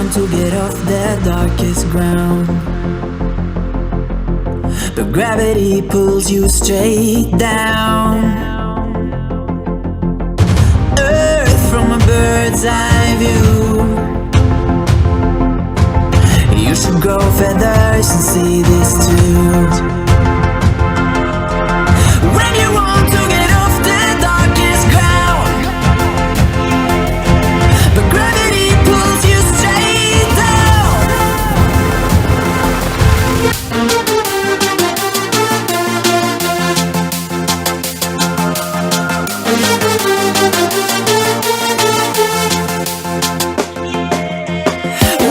want to get off the darkest ground, but gravity pulls you straight down. Earth from a bird's eye view. You should grow feathers and see this too. When you want to get off the darkest ground, but gravity pulls you straight down.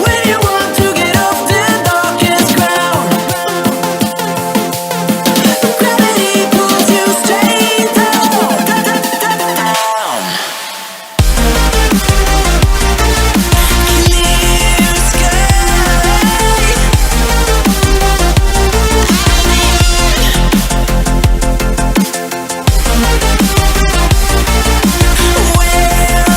When you want to get off the darkest ground, but gravity pulls you straight down, down. Clear sky. Where am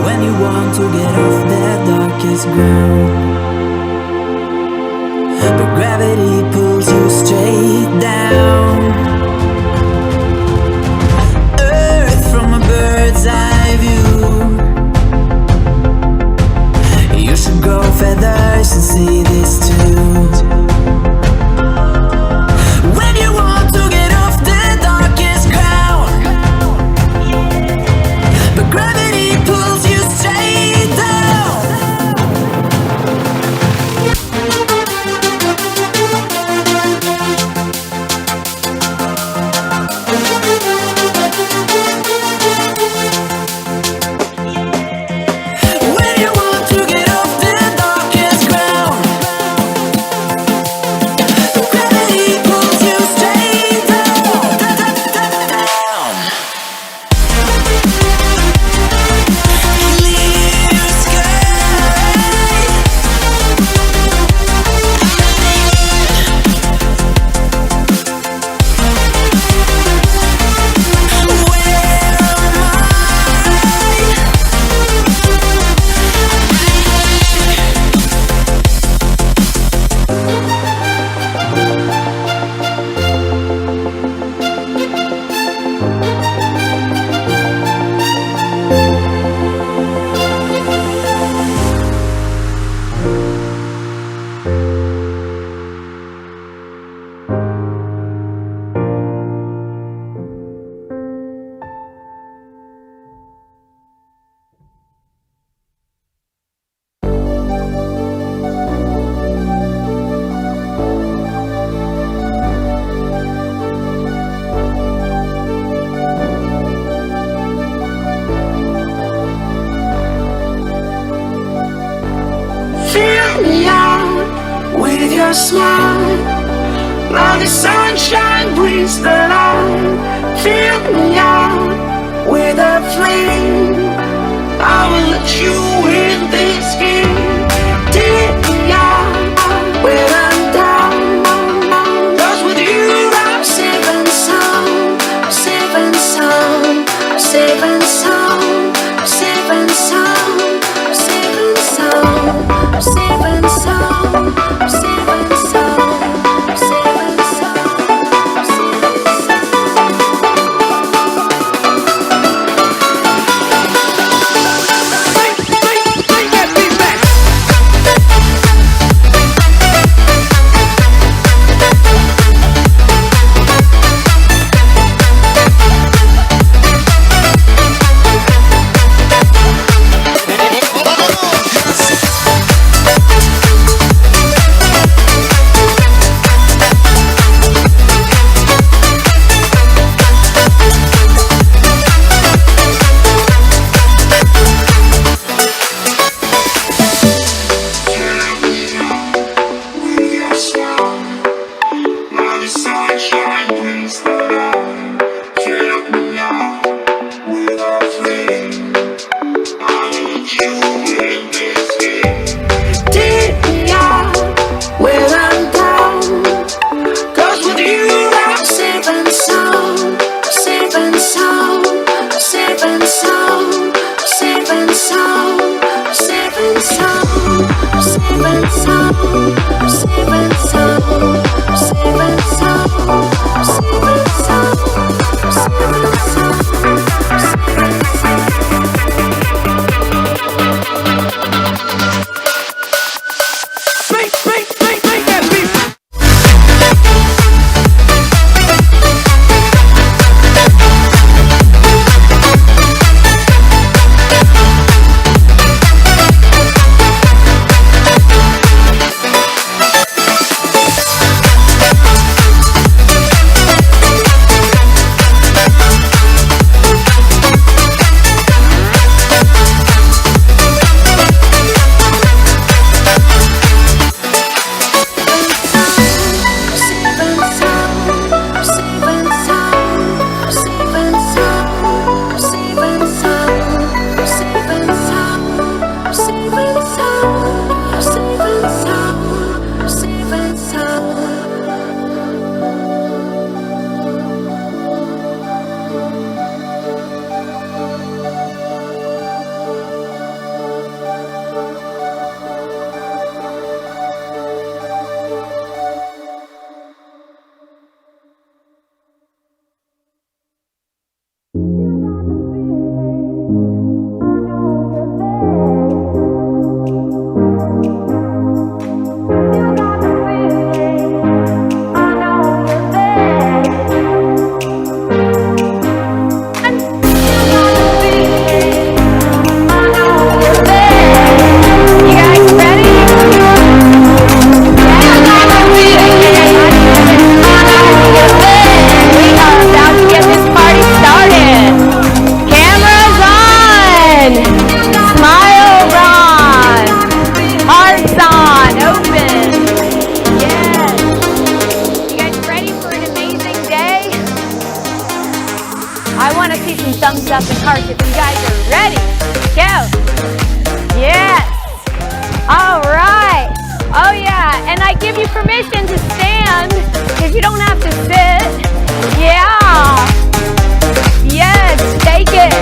When you want to get off the darkest ground, but gravity pulls you straight down. Earth from a bird's eye view. You should grow feathers and see this too. When you want to get off the darkest ground, but gravity pulls you straight down. When you want to get off the darkest ground, but gravity pulls you straight down, down. Clear sky. Where am Fill me out with your smile, like the sunshine brings the light. Fill me out with a flame. I will let you in this game. Take me out when I'm down. 'Cause with you I'm safe and sound. I'm safe and sound. I'm safe and sound. I'm safe and sound. I'm safe and sound. I'm safe and sound. I'm safe and sound. I'm safe and sound. I'm safe and sound. thumbs up and hearts if you guys are ready. Go. Yes. All right. Oh yeah, and I give you permission to stand because you don't have to sit. Yeah. Yes, take it.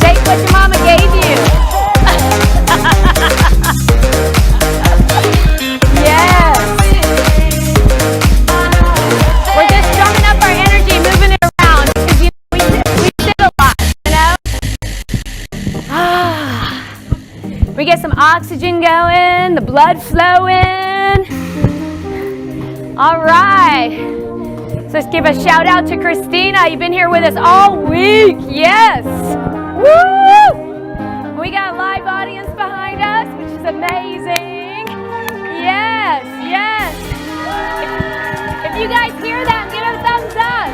Take what your mama gave you. Yes. We're just drumming up our energy, moving it around because we sit a lot, We get some oxygen going, the blood flowing. All right. So let's give a shout out to Christina. You've been here with us all week. Yes. Woo! We got a live audience behind us, which is amazing. Yes, yes. If you guys hear that, give a thumbs up.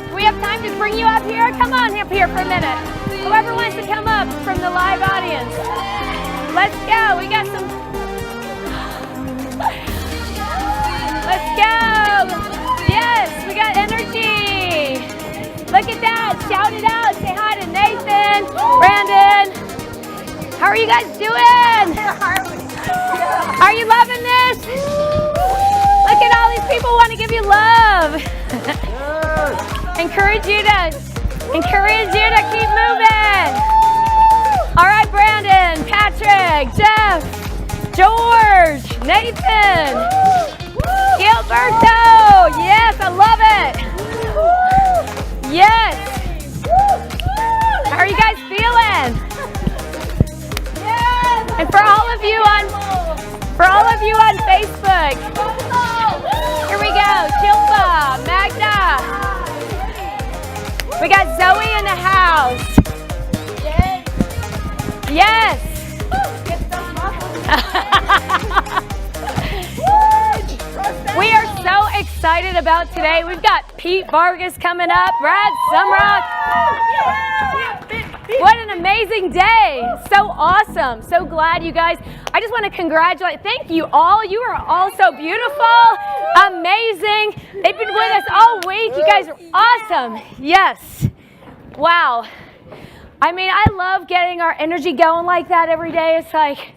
Do we have time to bring you up here? Come on up here for a minute. Whoever wants to come up from the live audience. Let's go. We got some. Let's go. Yes, we got energy. Look at that. Shout it out. Say hi to Nathan, Brandon. How are you guys doing? Are you loving this? Look at all these people want to give you love. Encourage you to keep moving. All right, Brandon, Patrick, Jeff, George, Nathan, Gilberto. Yes, I love it. Yes. How are you guys feeling? And for all of you on Facebook, here we go. Shilpa, Magda. We got Zoe in the house. Yes. We are so excited about today. We've got Pete Vargas coming up, Brad Sumrock. What an amazing day. So awesome. So glad you guys. I just want to congratulate. Thank you all. You are all so beautiful. Amazing. They've been with us all week. You guys are awesome. Yes. Wow. I mean, I love getting our energy going like that every day. It's like,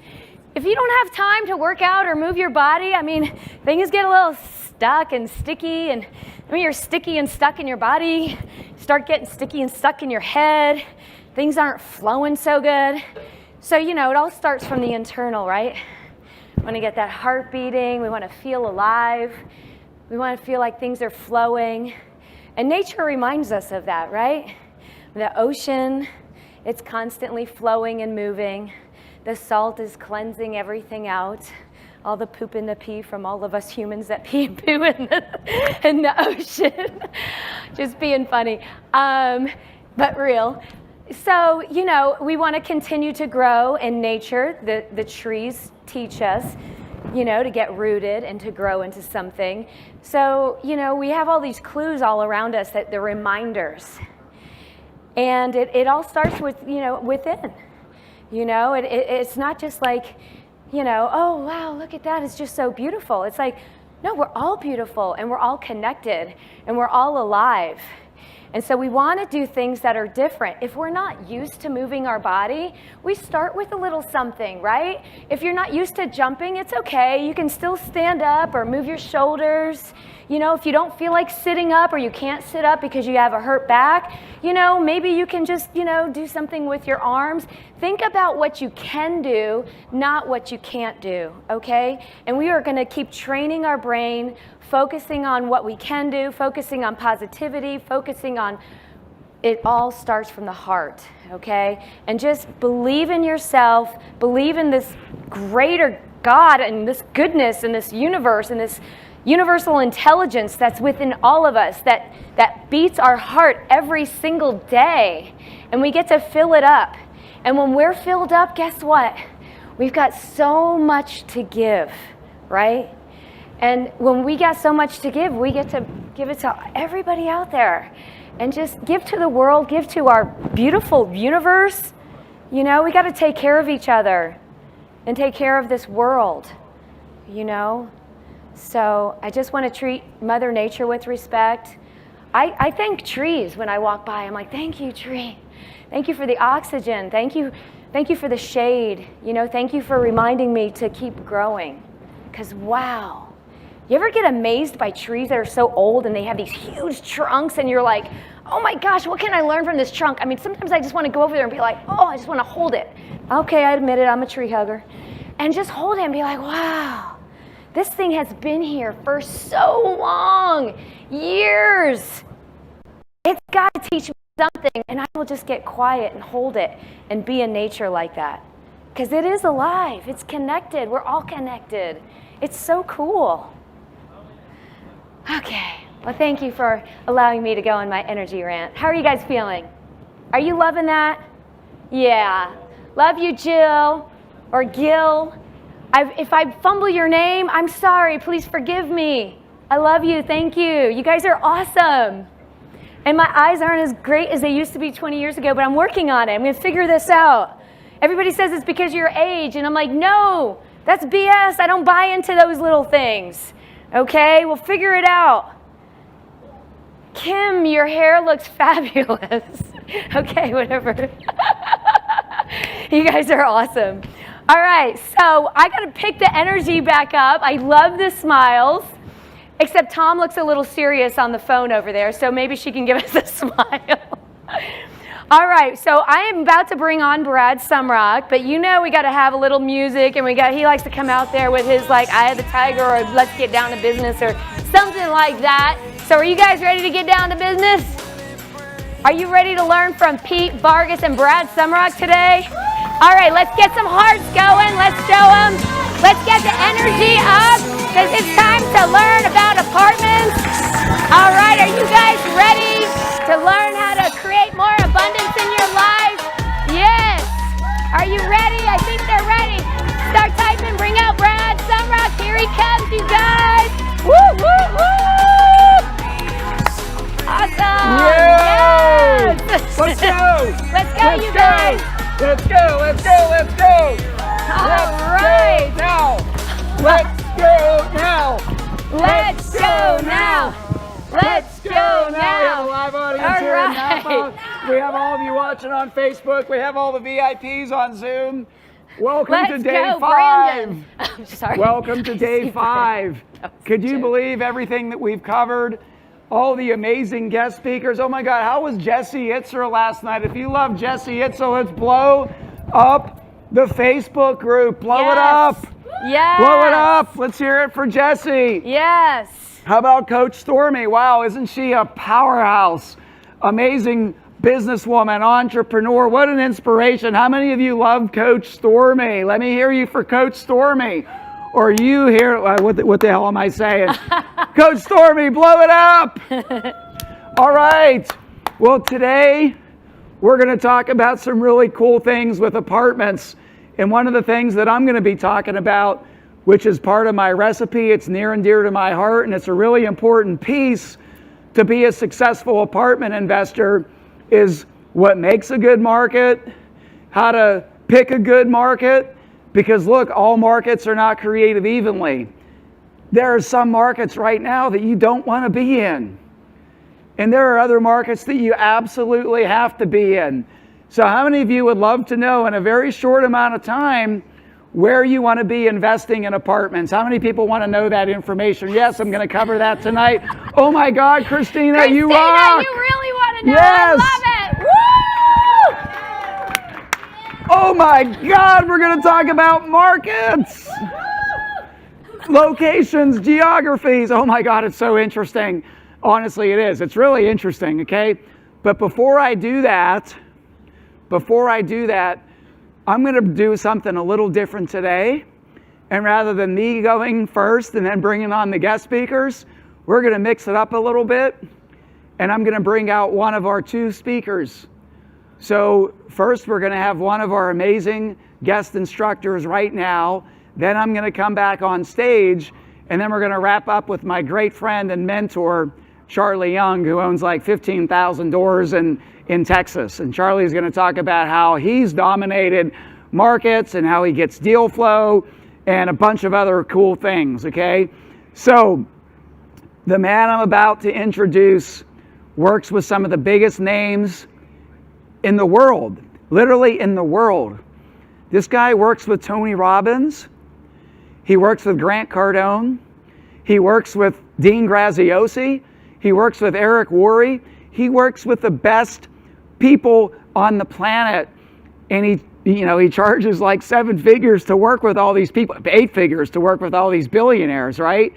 if you don't have time to work out or move your body, I mean, things get a little stuck and sticky. And when you're sticky and stuck in your body, start getting sticky and stuck in your head. Things aren't flowing so good. So, it all starts from the internal, right? We want to get that heart beating. We want to feel alive. We want to feel like things are flowing. And nature reminds us of that, right? The ocean, it's constantly flowing and moving. The salt is cleansing everything out. All the poop and the pee from all of us humans that pee and poo in the ocean. Just being funny, but real. So, we want to continue to grow in nature. The trees teach us, to get rooted and to grow into something. So, we have all these clues all around us that they're reminders. And it all starts with, within. It's not just like, oh, wow, look at that. It's just so beautiful. It's like, no, we're all beautiful and we're all connected and we're all alive. And so we want to do things that are different. If we're not used to moving our body, we start with a little something, right? If you're not used to jumping, it's okay. You can still stand up or move your shoulders. If you don't feel like sitting up or you can't sit up because you have a hurt back, maybe you can just, do something with your arms. Think about what you can do, not what you can't do, okay? And we are going to keep training our brain, focusing on what we can do, focusing on positivity, focusing on it all starts from the heart, okay? And just believe in yourself, believe in this greater God and this goodness and this universe and this universal intelligence that's within all of us that beats our heart every single day. And we get to fill it up. And when we're filled up, guess what? We've got so much to give, right? And when we got so much to give, we get to give it to everybody out there. And just give to the world, give to our beautiful universe. We got to take care of each other and take care of this world, So I just want to treat Mother Nature with respect. I thank trees when I walk by. I'm like, thank you, tree. Thank you for the oxygen. Thank you for the shade. You know, thank you for reminding me to keep growing. Because wow, you ever get amazed by trees that are so old and they have these huge trunks and you're like, oh my gosh, what can I learn from this trunk? I mean, sometimes I just want to go over there and be like, oh, I just want to hold it. Okay, I admit it, I'm a tree hugger. And just hold it and be like, wow, this thing has been here for so long, years. It's got to teach me something, and I will just get quiet and hold it and be in nature like that. Because it is alive, it's connected, we're all connected. It's so cool. Okay, well, thank you for allowing me to go on my energy rant. How are you guys feeling? Are you loving that? Yeah. Love you, Jill, or Gil. If I fumble your name, I'm sorry. Please forgive me. I love you. Thank you. You guys are awesome. And my eyes aren't as great as they used to be 20 years ago, but I'm working on it. I'm going to figure this out. Everybody says it's because of your age, and I'm like, no, that's BS. I don't buy into those little things. Okay, we'll figure it out. Kim, your hair looks fabulous. Okay, whatever. You guys are awesome. All right, so I got to pick the energy back up. I love the smiles. Except Tom looks a little serious on the phone over there, so maybe she can give us a smile. All right, so I am about to bring on Brad Sumrock, but you know we got to have a little music, and he likes to come out there with his like Eye of the Tiger or Let's Get Down to Business or something like that. So are you guys ready to get down to business? Are you ready to learn from Pete Vargas and Brad Sumrock today? All right, let's get some hearts going. Let's show them. Let's get the energy up because it's time to learn about apartments. All right, are you guys ready to learn how to create more abundance in your life? Yes. Are you ready? I think they're ready. Start typing. Bring out Brad Sumrock. Here he comes, you guys. Woo, woo, woo. Awesome. Yes. Let's go. Let's go, you guys. Let's go. Let's go. Let's go. All right. Now. Let's go now. Let's go now. Let's go We have a now. live audience All here in right. Napa. We have all of you watching on Facebook. We have all the VIPs on Zoom. Welcome Let's to day go, 5. Brandon. I'm sorry. Welcome to day 5. Could you believe everything that we've covered? All the amazing guest speakers. Oh my God, how was Jesse Itzer last night? If you love Jesse Itzer, let's blow up the Facebook group. Blow it up. Yes. Blow it up. Let's hear it for Jesse. Yes. How about Coach Stormy? Wow, isn't she a powerhouse? Amazing businesswoman, entrepreneur. What an inspiration. How many of you love Coach Stormy? Let me hear you for Coach Stormy. Or you hear, what the hell am I saying? Coach Stormy, blow it up. All right. Well, today we're going to talk about some really cool things with apartments. And one of the things that I'm going to be talking about, which is part of my recipe, it's near and dear to my heart, and it's a really important piece to be a successful apartment investor, is what makes a good market, how to pick a good market, because look, all markets are not created evenly. There are some markets right now that you don't want to be in. And there are other markets that you absolutely have to be in. So how many of you would love to know in a very short amount of time where you want to be investing in apartments? How many people want to know that information? Yes, I'm going to cover that tonight. Oh my God, Christina, you rock! You really want to know? Yes. I love it. Woo! Oh my God, we're going to talk about markets, locations, geographies. Oh my God, it's so interesting. Honestly, it is. It's really interesting, okay? But before I do that, I'm going to do something a little different today. And rather than me going first and then bringing on the guest speakers, we're going to mix it up a little bit. And I'm going to bring out one of our 2 speakers. So first, we're going to have one of our amazing guest instructors right now. Then I'm going to come back on stage. And then we're going to wrap up with my great friend and mentor, Charlie Young, who owns like 15,000 doors in Texas. And Charlie's going to talk about how he's dominated markets and how he gets deal flow and a bunch of other cool things, okay? So the man I'm about to introduce works with some of the biggest names in the world, literally in the world. This guy works with Tony Robbins. He works with Grant Cardone. He works with Dean Graziosi. He works with Eric Worre. He works with the best people on the planet. And he charges like 7 figures to work with all these people, 8 figures to work with all these billionaires, right?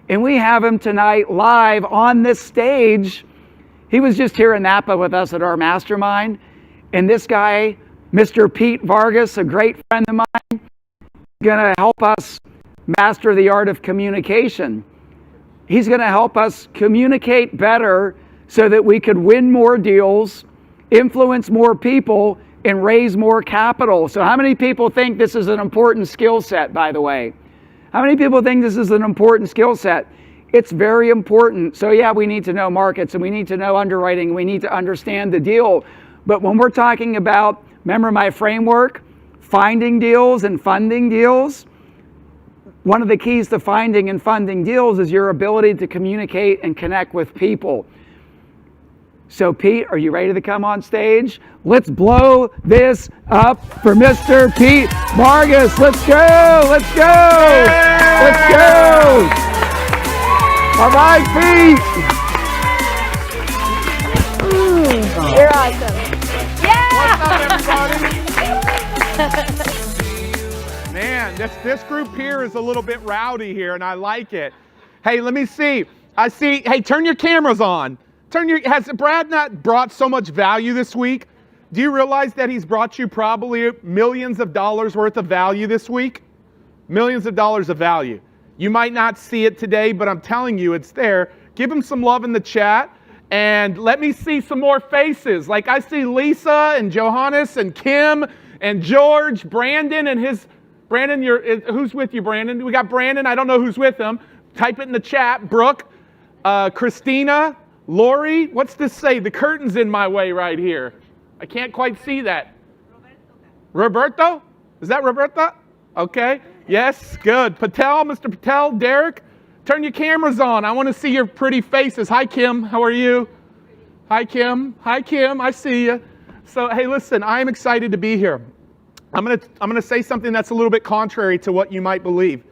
And we have him tonight live on this stage. He was just here in Napa with us at our mastermind. And this guy, Mr. Pete Vargas, a great friend of mine, is going to help us master the art of communication. He's going to help us communicate better so that we could win more deals, influence more people, and raise more capital. So how many people think this is an important skill set, by the way? How many people think this is an important skill set? It's very important. So yeah, we need to know markets and we need to know underwriting. And we need to understand the deal. But when we're talking about, remember my framework, finding deals and funding deals, one of the keys to finding and funding deals is your ability to communicate and connect with people. So Pete, are you ready to come on stage? Let's blow this up for Mr. Pete Vargas. Let's go, let's go, let's go. All right, Pete. You're awesome. Yeah! What's up, everybody? Man, this group here is a little bit rowdy here, and I like it. Hey, let me see. Hey, turn your cameras on. Has Brad not brought so much value this week? Do you realize that he's brought you probably millions of dollars worth of value this week? Millions of dollars of value. You might not see it today, but I'm telling you, it's there. Give him some love in the chat, and let me see some more faces. Like I see Lisa and Johannes and Kim and George, Brandon and his... Brandon, who's with you, Brandon? We got Brandon. I don't know who's with him. Type it in the chat. Brooke, Christina, Lori. What's this say? The curtain's in my way right here. I can't quite see that. Roberto? Is that Roberta? Okay. Yes, good. Patel, Mr. Patel, Derek, turn your cameras on. I want to see your pretty faces. Hi, Kim. How are you? Hi, Kim. Hi, Kim. I see you. So, hey, listen, I'm excited to be here. I'm gonna say something that's a little bit contrary to what you might believe.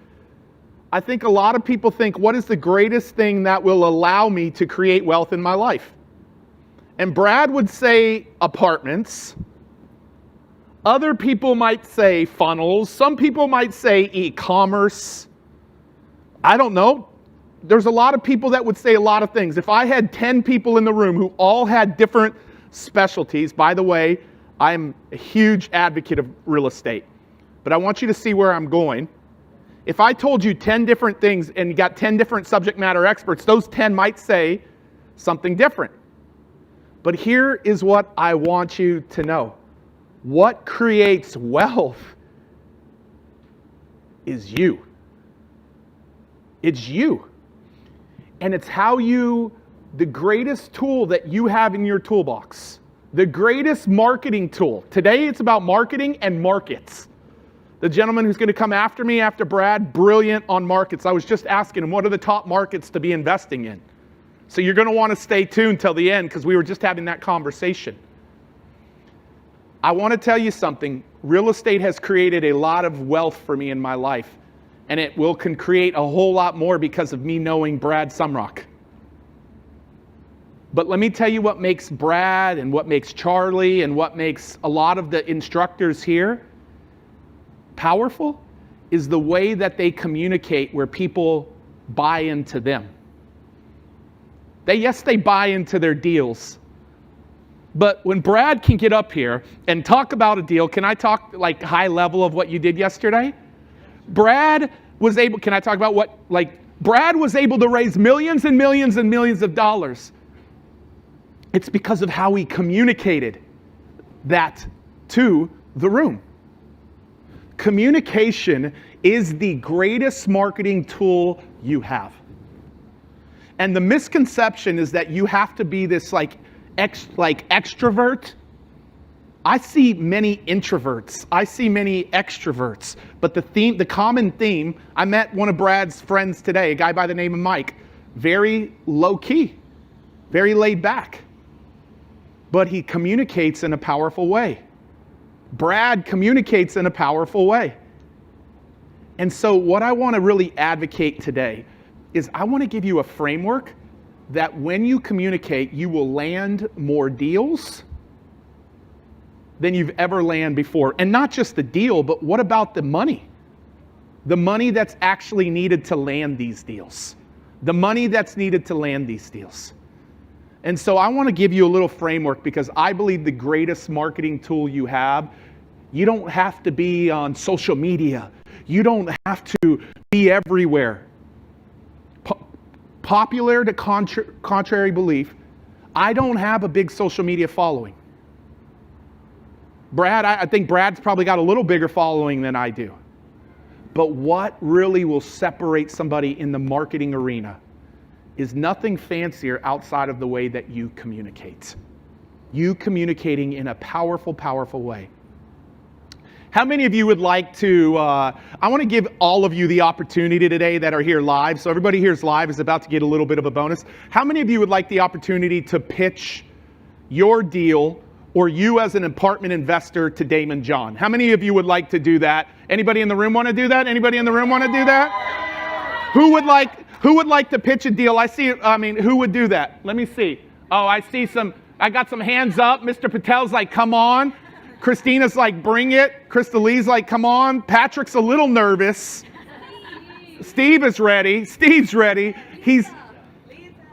I think a lot of people think, what is the greatest thing that will allow me to create wealth in my life? And Brad would say apartments. Other people might say funnels. Some people might say e-commerce. I don't know. There's a lot of people that would say a lot of things. If I had 10 people in the room who all had different specialties, by the way, I'm a huge advocate of real estate, but I want you to see where I'm going. If I told you 10 different things and you got 10 different subject matter experts, those 10 might say something different. But here is what I want you to know. What creates wealth is you. It's you. And it's how the greatest tool that you have in your toolbox. The greatest marketing tool. Today it's about marketing and markets. The gentleman who's going to come after me, after Brad, brilliant on markets. I was just asking him, what are the top markets to be investing in? So you're going to want to stay tuned till the end because we were just having that conversation. I want to tell you something. Real estate has created a lot of wealth for me in my life. And it can create a whole lot more because of me knowing Brad Sumrock. But let me tell you what makes Brad and what makes Charlie and what makes a lot of the instructors here powerful is the way that they communicate where people buy into them. Yes, they buy into their deals. But when Brad can get up here and talk about a deal, can I talk like high level of what you did yesterday? Brad was able, can I talk about Brad was able to raise millions and millions and millions of dollars. It's because of how he communicated that to the room. Communication is the greatest marketing tool you have. And the misconception is that you have to be this extrovert. I see many introverts. I see many extroverts. But the common theme, I met one of Brad's friends today, a guy by the name of Mike, very low key. very laid back, but he communicates in a powerful way. Brad communicates in a powerful way. And so what I want to really advocate today is I want to give you a framework that when you communicate, you will land more deals than you've ever landed before. And not just the deal, but what about the money? The money that's actually needed to land these deals. The money that's needed to land these deals. And so I want to give you a little framework because I believe the greatest marketing tool you have, you don't have to be on social media. You don't have to be everywhere. Popular to contrary belief, I don't have a big social media following. Brad, I think Brad's probably got a little bigger following than I do. But what really will separate somebody in the marketing arena is nothing fancier outside of the way that you communicate. You communicating in a powerful, powerful way. How many of you would like to, I want to give all of you the opportunity today that are here live. So everybody here's live is about to get a little bit of a bonus. How many of you would like the opportunity to pitch your deal or you as an apartment investor to Damon John? How many of you would like to do that? Anybody in the room want to do that? Anybody in the room want to do that? Who would like to pitch a deal? Who would do that? Let me see. Oh, I got some hands up. Mr. Patel's like, come on. Christina's like, bring it. Krista Lee's like, come on. Patrick's a little nervous. Steve is ready. Steve's ready.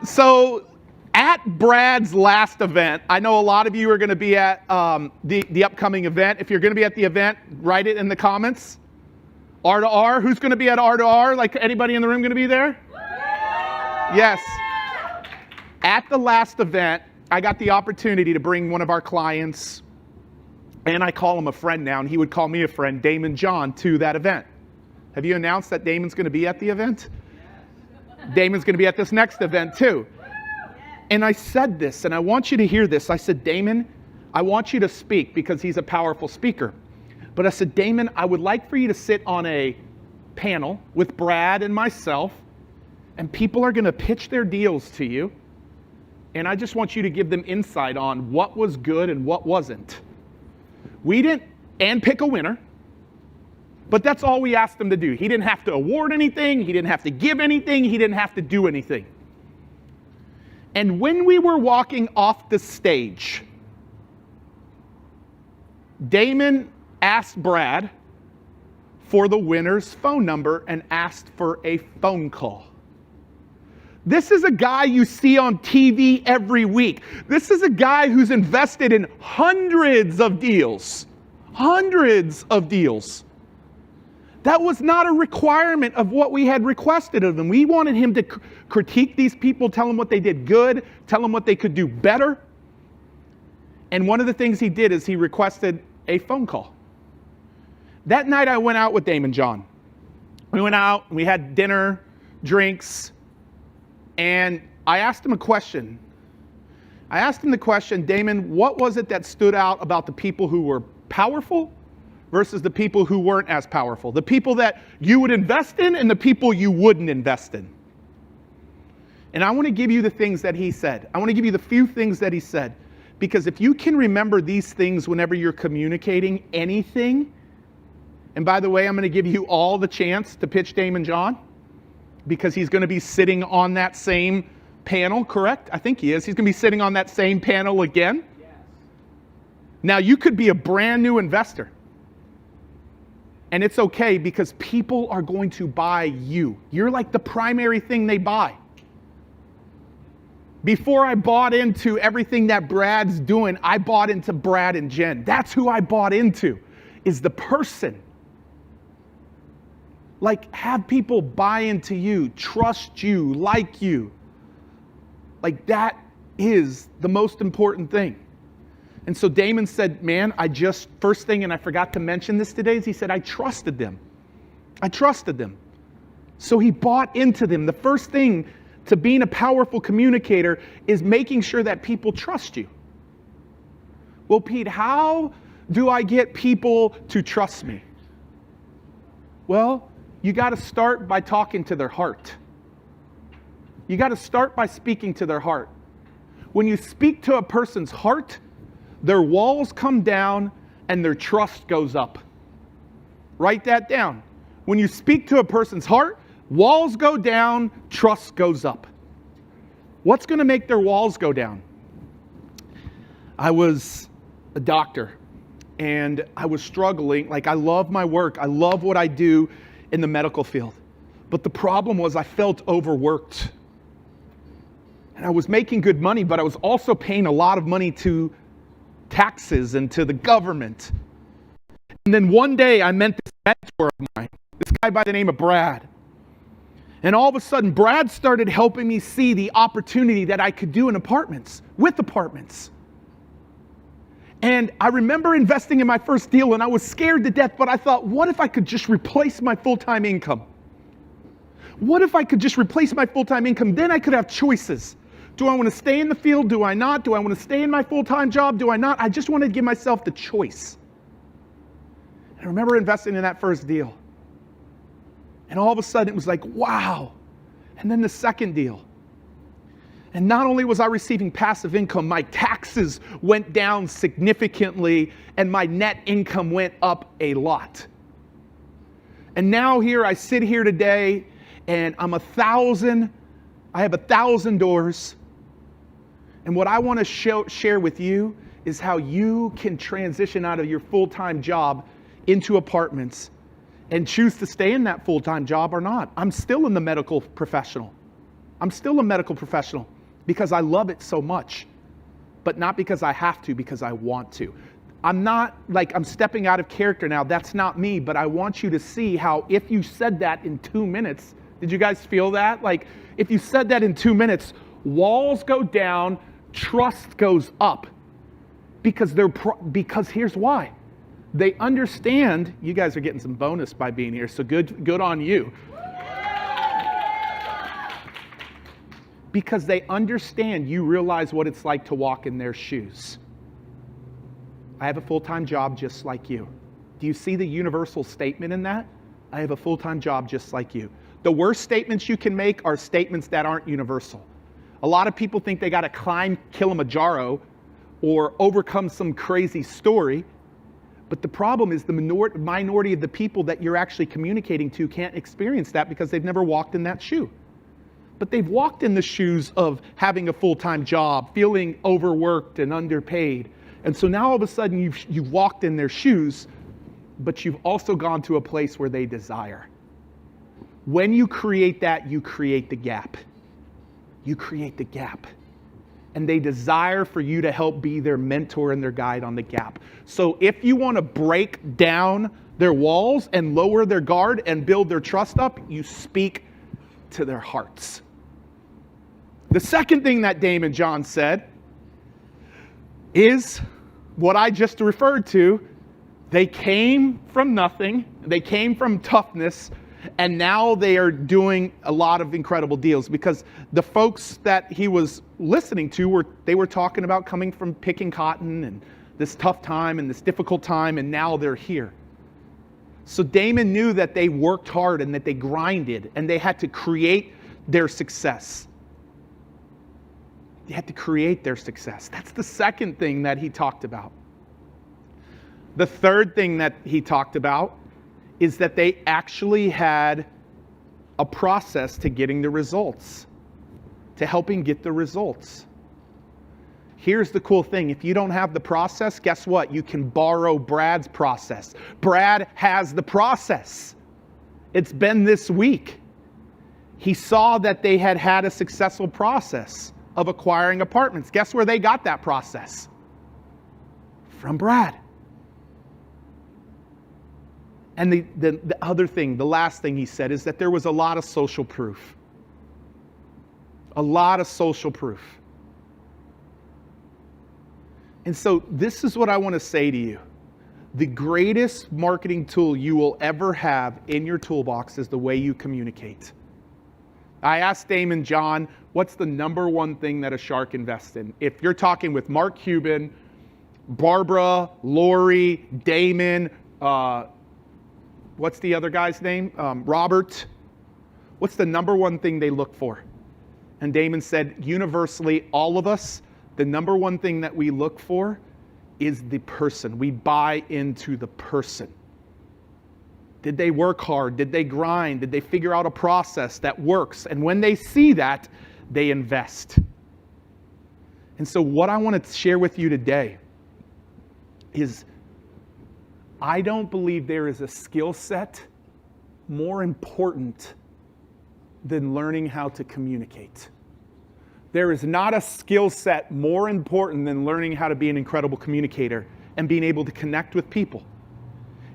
So at Brad's last event, I know a lot of you are going to be at the upcoming event. If you're going to be at the event, write it in the comments. R to R. Who's going to be at R to R? Like anybody in the room going to be there? Yes. At the last event, I got the opportunity to bring one of our clients, and I call him a friend now, and he would call me a friend, Damon John, to that event. Have you announced that Damon's going to be at the event? Yes. Damon's going to be at this next event too. And I said this, and I want you to hear this. I said, Damon, I want you to speak because he's a powerful speaker. But I said, Damon, I would like for you to sit on a panel with Brad and myself, and people are going to pitch their deals to you. And I just want you to give them insight on what was good and what wasn't. We didn't, and pick a winner, but that's all we asked him to do. He didn't have to award anything. He didn't have to give anything. He didn't have to do anything. And when we were walking off the stage, Damon asked Brad for the winner's phone number and asked for a phone call. This is a guy you see on TV every week. This is a guy who's invested in hundreds of deals. Hundreds of deals. That was not a requirement of what we had requested of him. We wanted him to critique these people, tell them what they did good, tell them what they could do better. And one of the things he did is he requested a phone call. That night I went out with Damon John. We went out, we had dinner, drinks, and I asked him a question. I asked him the question, Damon, what was it that stood out about the people who were powerful versus the people who weren't as powerful? The people that you would invest in and the people you wouldn't invest in. And I want to give you the things that he said. I want to give you the few things that he said. Because if you can remember these things whenever you're communicating anything, and by the way, I'm going to give you all the chance to pitch Damon John, because he's going to be sitting on that same panel, correct? I think he is. He's going to be sitting on that same panel again. Yes. Now, you could be a brand new investor. And it's okay because people are going to buy you. You're like the primary thing they buy. Before I bought into everything that Brad's doing, I bought into Brad and Jen. That's who I bought into, is the person. Like, have people buy into you, trust you, like you. Like, that is the most important thing. And so Damon said, man, first thing, and I forgot to mention this today, is he said, I trusted them. I trusted them. So he bought into them. The first thing to being a powerful communicator is making sure that people trust you. Well, Pete, how do I get people to trust me? Well, you got to start by talking to their heart. You got to start by speaking to their heart. When you speak to a person's heart, their walls come down and their trust goes up. Write that down. When you speak to a person's heart, walls go down, trust goes up. What's going to make their walls go down? I was a doctor and I was struggling. Like, I love my work. I love what I do in the medical field. But the problem was I felt overworked. And I was making good money, but I was also paying a lot of money to taxes and to the government. And then one day I met this mentor of mine, this guy by the name of Brad. And all of a sudden, Brad started helping me see the opportunity that I could do in apartments, with apartments. And I remember investing in my first deal and I was scared to death, but I thought, what if I could just replace my full-time income? What if I could just replace my full-time income? Then I could have choices. Do I want to stay in the field? Do I not? Do I want to stay in my full-time job? Do I not? I just wanted to give myself the choice. And I remember investing in that first deal. And all of a sudden it was like, wow. And then the second deal. And not only was I receiving passive income, my taxes went down significantly and my net income went up a lot. And now here I sit here today and I have 1,000 doors. And what I want to share with you is how you can transition out of your full-time job into apartments and choose to stay in that full-time job or not. I'm still in the medical professional. I'm still a medical professional because I love it so much, but not because I have to, because I want to. I'm not like I'm stepping out of character now. That's not me, but I want you to see how if you said that in 2 minutes, did you guys feel that? Like if you said that in 2 minutes, walls go down, trust goes up. Because here's why. They understand, you guys are getting some bonus by being here, so good on you. Because they understand you realize what it's like to walk in their shoes. I have a full-time job just like you. Do you see the universal statement in that? I have a full-time job just like you. The worst statements you can make are statements that aren't universal. A lot of people think they got to climb Kilimanjaro or overcome some crazy story. But the problem is the minority of the people that you're actually communicating to can't experience that because they've never walked in that shoe. But they've walked in the shoes of having a full-time job, feeling overworked and underpaid. And so now all of a sudden you've walked in their shoes, but you've also gone to a place where they desire. When you create that, you create the gap. You create the gap. And they desire for you to help be their mentor and their guide on the gap. So if you want to break down their walls and lower their guard and build their trust up, you speak to their hearts. The second thing that Damon John said is what I just referred to. They came from nothing. They came from toughness. And now they are doing a lot of incredible deals because the folks that he was listening to were talking about coming from picking cotton and this tough time and this difficult time, and now they're here. So Damon knew that they worked hard and that they grinded and they had to create their success. They had to create their success. That's the second thing that he talked about. The third thing that he talked about is that they actually had a process to getting the results, to helping get the results. Here's the cool thing. If you don't have the process, guess what? You can borrow Brad's process. Brad has the process. It's been this week. He saw that they had a successful process of acquiring apartments. Guess where they got that process? From Brad. And the other thing, the last thing he said is that there was a lot of social proof. A lot of social proof. And so this is what I want to say to you. The greatest marketing tool you will ever have in your toolbox is the way you communicate. I asked Damon John, what's the number one thing that a shark invests in? If you're talking with Mark Cuban, Barbara, Lori, Damon, what's the other guy's name? Robert. What's the number one thing they look for? And Damon said, universally, all of us the number one thing that we look for is the person. We buy into the person. Did they work hard? Did they grind? Did they figure out a process that works? And when they see that, they invest. And so what I want to share with you today is I don't believe there is a skill set more important than learning how to communicate. There is not a skill set more important than learning how to be an incredible communicator and being able to connect with people.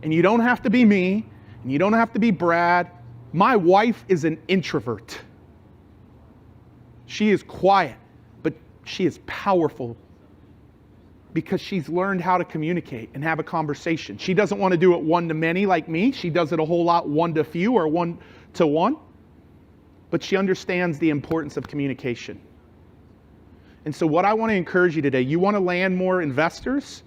And you don't have to be me, and you don't have to be Brad. My wife is an introvert. She is quiet, but she is powerful because she's learned how to communicate and have a conversation. She doesn't want to do it one-to-many like me. She does it a whole lot one-to-few or one-to-one. But she understands the importance of communication. And so what I want to encourage you today, you want to land more investors?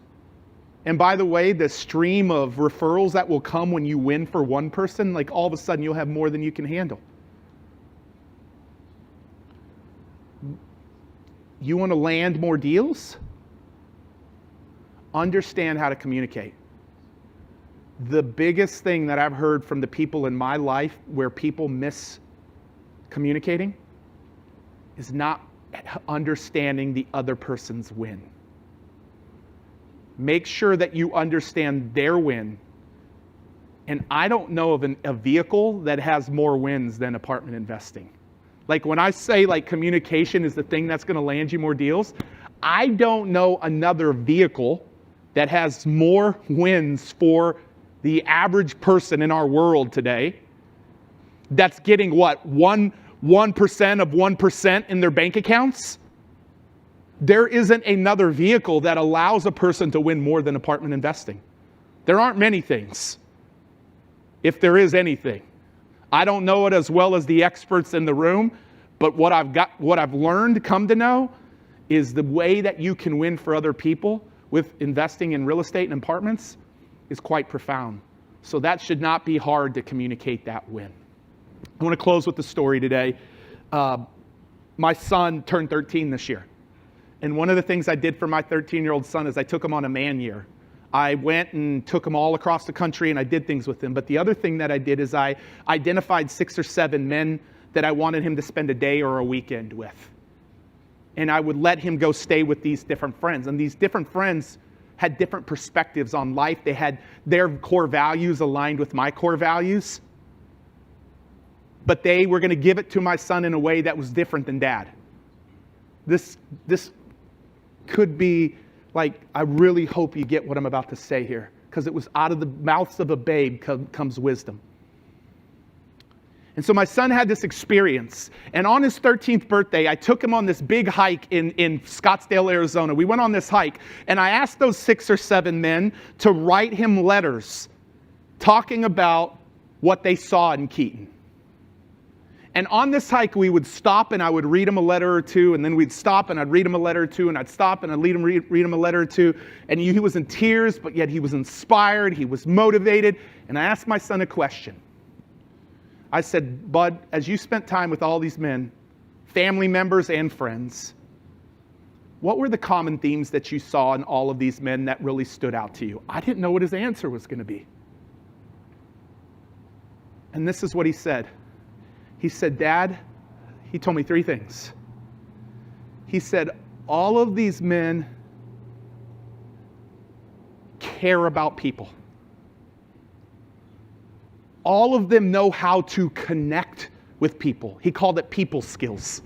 And by the way, the stream of referrals that will come when you win for one person, like all of a sudden you'll have more than you can handle. You want to land more deals? Understand how to communicate. The biggest thing that I've heard from the people in my life where people miss communicating is not understanding the other person's win. Make sure that you understand their win. And I don't know of a vehicle that has more wins than apartment investing. Like when I say like communication is the thing that's going to land you more deals, I don't know another vehicle that has more wins for the average person in our world today that's getting what, 1% of 1% in their bank accounts? There isn't another vehicle that allows a person to win more than apartment investing. There aren't many things, if there is anything. I don't know it as well as the experts in the room, but what I've learned, come to know, is the way that you can win for other people with investing in real estate and apartments is quite profound. So that should not be hard to communicate that win. I want to close with the story today. My son turned 13 this year. And one of the things I did for my 13-year-old son is I took him on a man year. I went and took him all across the country and I did things with him. But the other thing that I did is I identified 6 or 7 men that I wanted him to spend a day or a weekend with. And I would let him go stay with these different friends. And these different friends had different perspectives on life. They had their core values aligned with my core values. But they were going to give it to my son in a way that was different than Dad. This could be like, I really hope you get what I'm about to say here, because it was out of the mouths of a babe comes wisdom. And so my son had this experience. And on his 13th birthday, I took him on this big hike in Scottsdale, Arizona. We went on this hike, and I asked those 6 or 7 men to write him letters talking about what they saw in Keaton. And on this hike, we would stop and I would read him a letter or two, and then we'd stop and I'd read him a letter or two, and I'd stop and I'd read him a letter or two. And he was in tears, but yet he was inspired, he was motivated. And I asked my son a question. I said, Bud, as you spent time with all these men, family members and friends, what were the common themes that you saw in all of these men that really stood out to you? I didn't know what his answer was going to be. And this is what he said. He said, Dad, he told me 3 things. He said, all of these men care about people. All of them know how to connect with people. He called it people skills.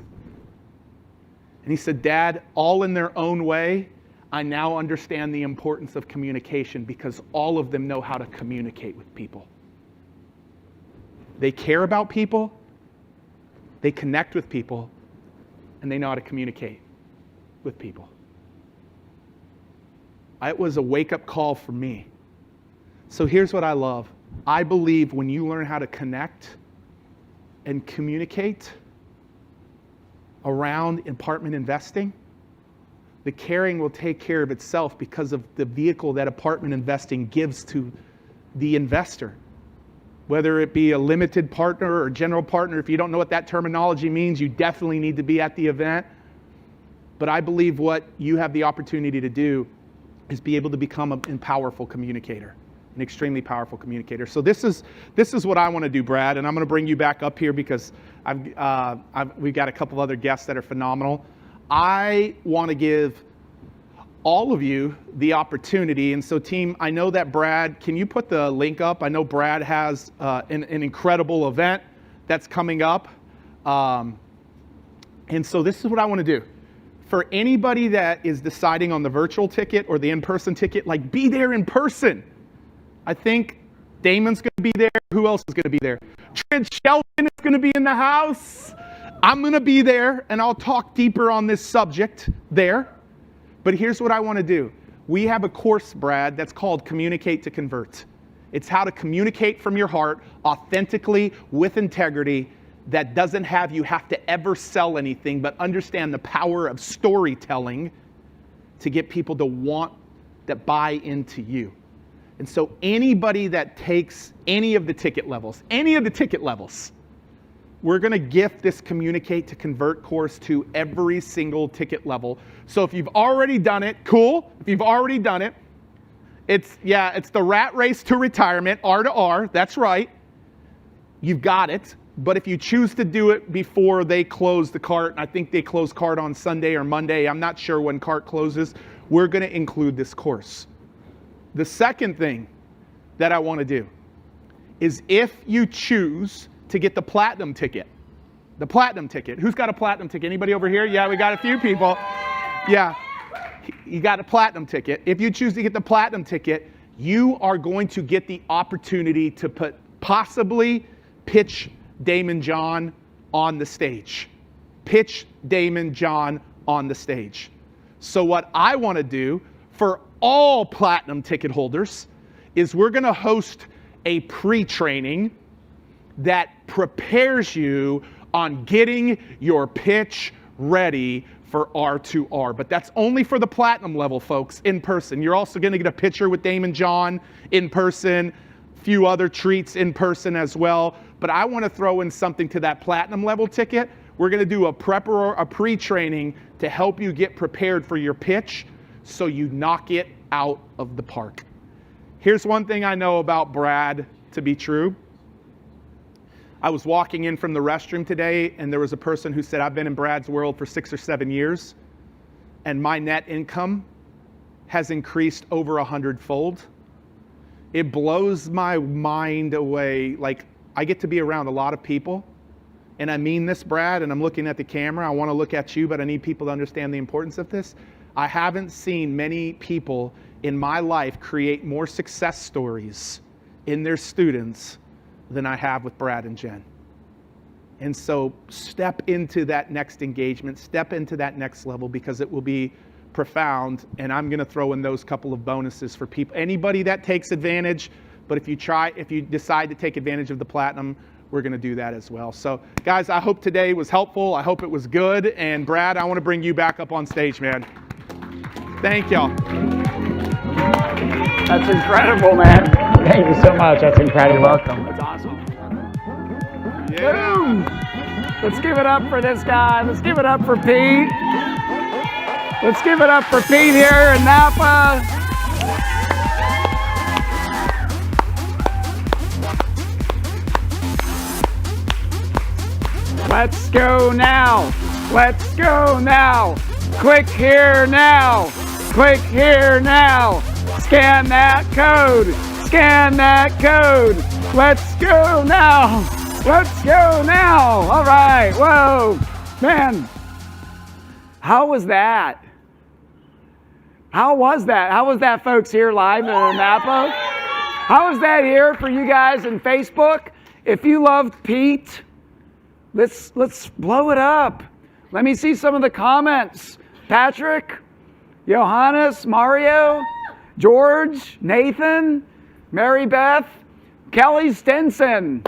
And he said, Dad, all in their own way, I now understand the importance of communication because all of them know how to communicate with people. They care about people, they connect with people, and they know how to communicate with people. It was a wake-up call for me. So here's what I love. I believe when you learn how to connect and communicate around apartment investing, the caring will take care of itself because of the vehicle that apartment investing gives to the investor. Whether it be a limited partner or general partner, if you don't know what that terminology means, you definitely need to be at the event. But I believe what you have the opportunity to do is be able to become a powerful communicator, an extremely powerful communicator. So this is what I want to do, Brad, and I'm going to bring you back up here because we've got a couple other guests that are phenomenal. I want to give all of you the opportunity, and so team, I know that Brad, can you put the link up? I know Brad has an incredible event that's coming up, and so this is what I want to do. For anybody that is deciding on the virtual ticket or the in-person ticket, like, be there in person. I think Damon's going to be there. Who else is going to be there? Trent Shelton is going to be in the house. I'm going to be there, and I'll talk deeper on this subject there. But here's what I want to do. We have a course, Brad, that's called Communicate to Convert. It's how to communicate from your heart authentically with integrity that doesn't have you have to ever sell anything, but understand the power of storytelling to get people to want to buy into you. And so anybody that takes any of the ticket levels, we're going to gift this Communicate to Convert course to every single ticket level. So if you've already done it, cool. If you've already done it, it's the rat race to retirement, R to R. That's right. You've got it. But if you choose to do it before they close the cart, I think they close cart on Sunday or Monday, I'm not sure when cart closes, we're going to include this course. The second thing that I want to do is if you choose to get the platinum ticket, who's got a platinum ticket? Anybody over here? Yeah, we got a few people. Yeah, you got a platinum ticket. If you choose to get the platinum ticket, you are going to get the opportunity to possibly pitch Damon John on the stage. Pitch Damon John on the stage. So what I want to do for all platinum ticket holders is we're going to host a pre-training that prepares you on getting your pitch ready for R2R. But that's only for the platinum level folks in person. You're also going to get a picture with Damon John in person, a few other treats in person as well. But I want to throw in something to that platinum level ticket. We're going to do a pre-training to help you get prepared for your pitch so you knock it out of the park. Here's one thing I know about Brad to be true. I was walking in from the restroom today, and there was a person who said, I've been in Brad's world for 6 or 7 years, and my net income has increased over 100-fold. It blows my mind away. Like, I get to be around a lot of people, and I mean this, Brad, and I'm looking at the camera. I want to look at you, but I need people to understand the importance of this. I haven't seen many people in my life create more success stories in their students than I have with Brad and Jen. And so step into that next engagement, step into that next level, because it will be profound. And I'm going to throw in those couple of bonuses for people. Anybody that takes advantage, but if you decide to take advantage of the platinum, we're going to do that as well. So guys, I hope today was helpful. I hope it was good. And Brad, I want to bring you back up on stage, man. Thank y'all. That's incredible, man. Thank you so much. That's incredible. You're welcome. That's awesome. Yeah. Boom. Let's give it up for this guy. Let's give it up for Pete. Let's give it up for Pete here in Napa. Let's go now. Let's go now. Click here now. Click here now. Scan that code. Scan that code. Let's go now. Let's go now. All right. Whoa. Man. How was that? How was that? How was that, folks, here live in Napa? How was that here for you guys in Facebook? If you loved Pete, let's blow it up. Let me see some of the comments. Patrick, Johannes, Mario, George, Nathan, Mary Beth, Kelly Stinson.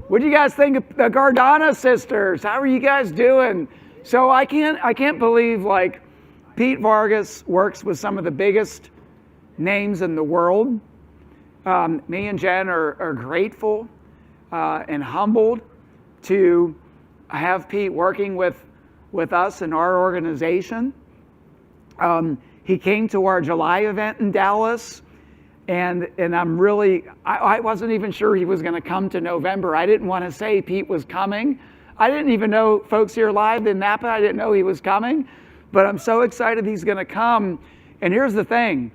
What do you guys think of the Gardana sisters? How are you guys doing? So I can't believe, like, Pete Vargas works with some of the biggest names in the world. Me and Jen are grateful and humbled to have Pete working with us in our organization. He came to our July event in Dallas, and I wasn't even sure he was going to come to November. I didn't want to say Pete was coming. I didn't even know, folks here live in Napa, I didn't know he was coming, but I'm so excited he's going to come. And here's the thing.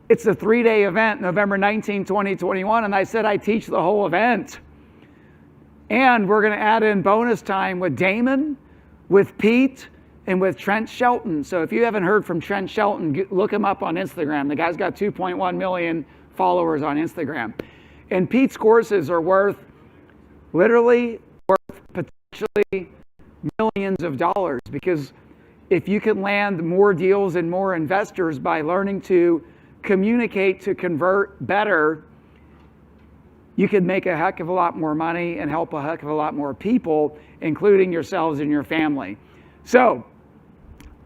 It's a 3-day event, November 19, 2021, and I said I teach the whole event. And we're going to add in bonus time with Damon, with Pete, and with Trent Shelton. So if you haven't heard from Trent Shelton, look him up on Instagram. The guy's got 2.1 million followers on Instagram. And Pete's courses are literally worth potentially millions of dollars, because if you can land more deals and more investors by learning to communicate to convert better, you could make a heck of a lot more money and help a heck of a lot more people, including yourselves and your family. So,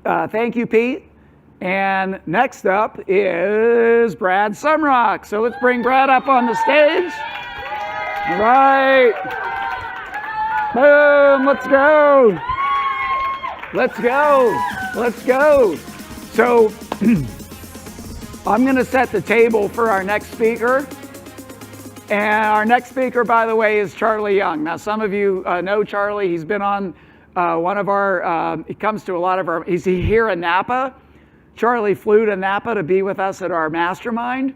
thank you, Pete. And next up is Brad Sumrock. So let's bring Brad up on the stage. All right. Boom, let's go. Let's go. Let's go. So, I'm going to set the table for our next speaker. And our next speaker, by the way, is Charlie Young. Now, some of you know Charlie. He's been on one of our, he comes to a lot of our, he's here in Napa. Charlie flew to Napa to be with us at our mastermind.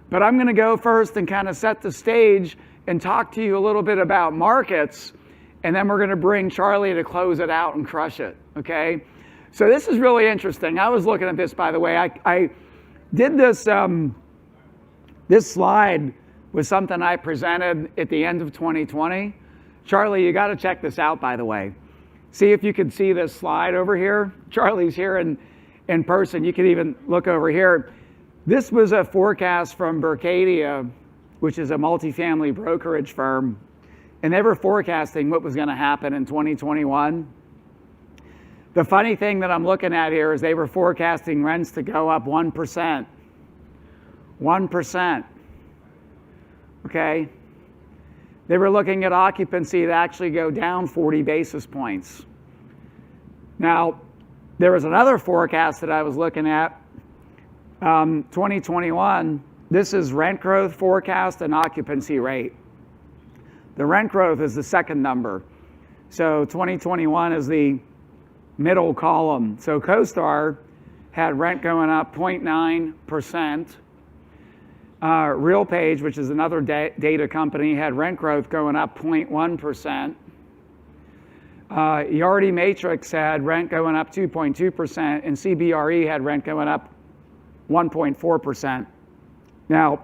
But I'm going to go first and kind of set the stage and talk to you a little bit about markets. And then we're going to bring Charlie to close it out and crush it, okay? So this is really interesting. I was looking at this, by the way. I did this, this slide was something I presented at the end of 2020. Charlie, you got to check this out, by the way. See if you can see this slide over here. Charlie's here in person. You can even look over here. This was a forecast from Berkadia, which is a multifamily brokerage firm, and they were forecasting what was going to happen in 2021. The funny thing that I'm looking at here is they were forecasting rents to go up 1%. 1%. Okay? They were looking at occupancy to actually go down 40 basis points. Now, there was another forecast that I was looking at, 2021. This is rent growth forecast and occupancy rate. The rent growth is the second number. So 2021 is the middle column. So CoStar had rent going up 0.9%. RealPage, which is another data company, had rent growth going up 0.1%. Yardi Matrix had rent going up 2.2%, and CBRE had rent going up 1.4%. Now,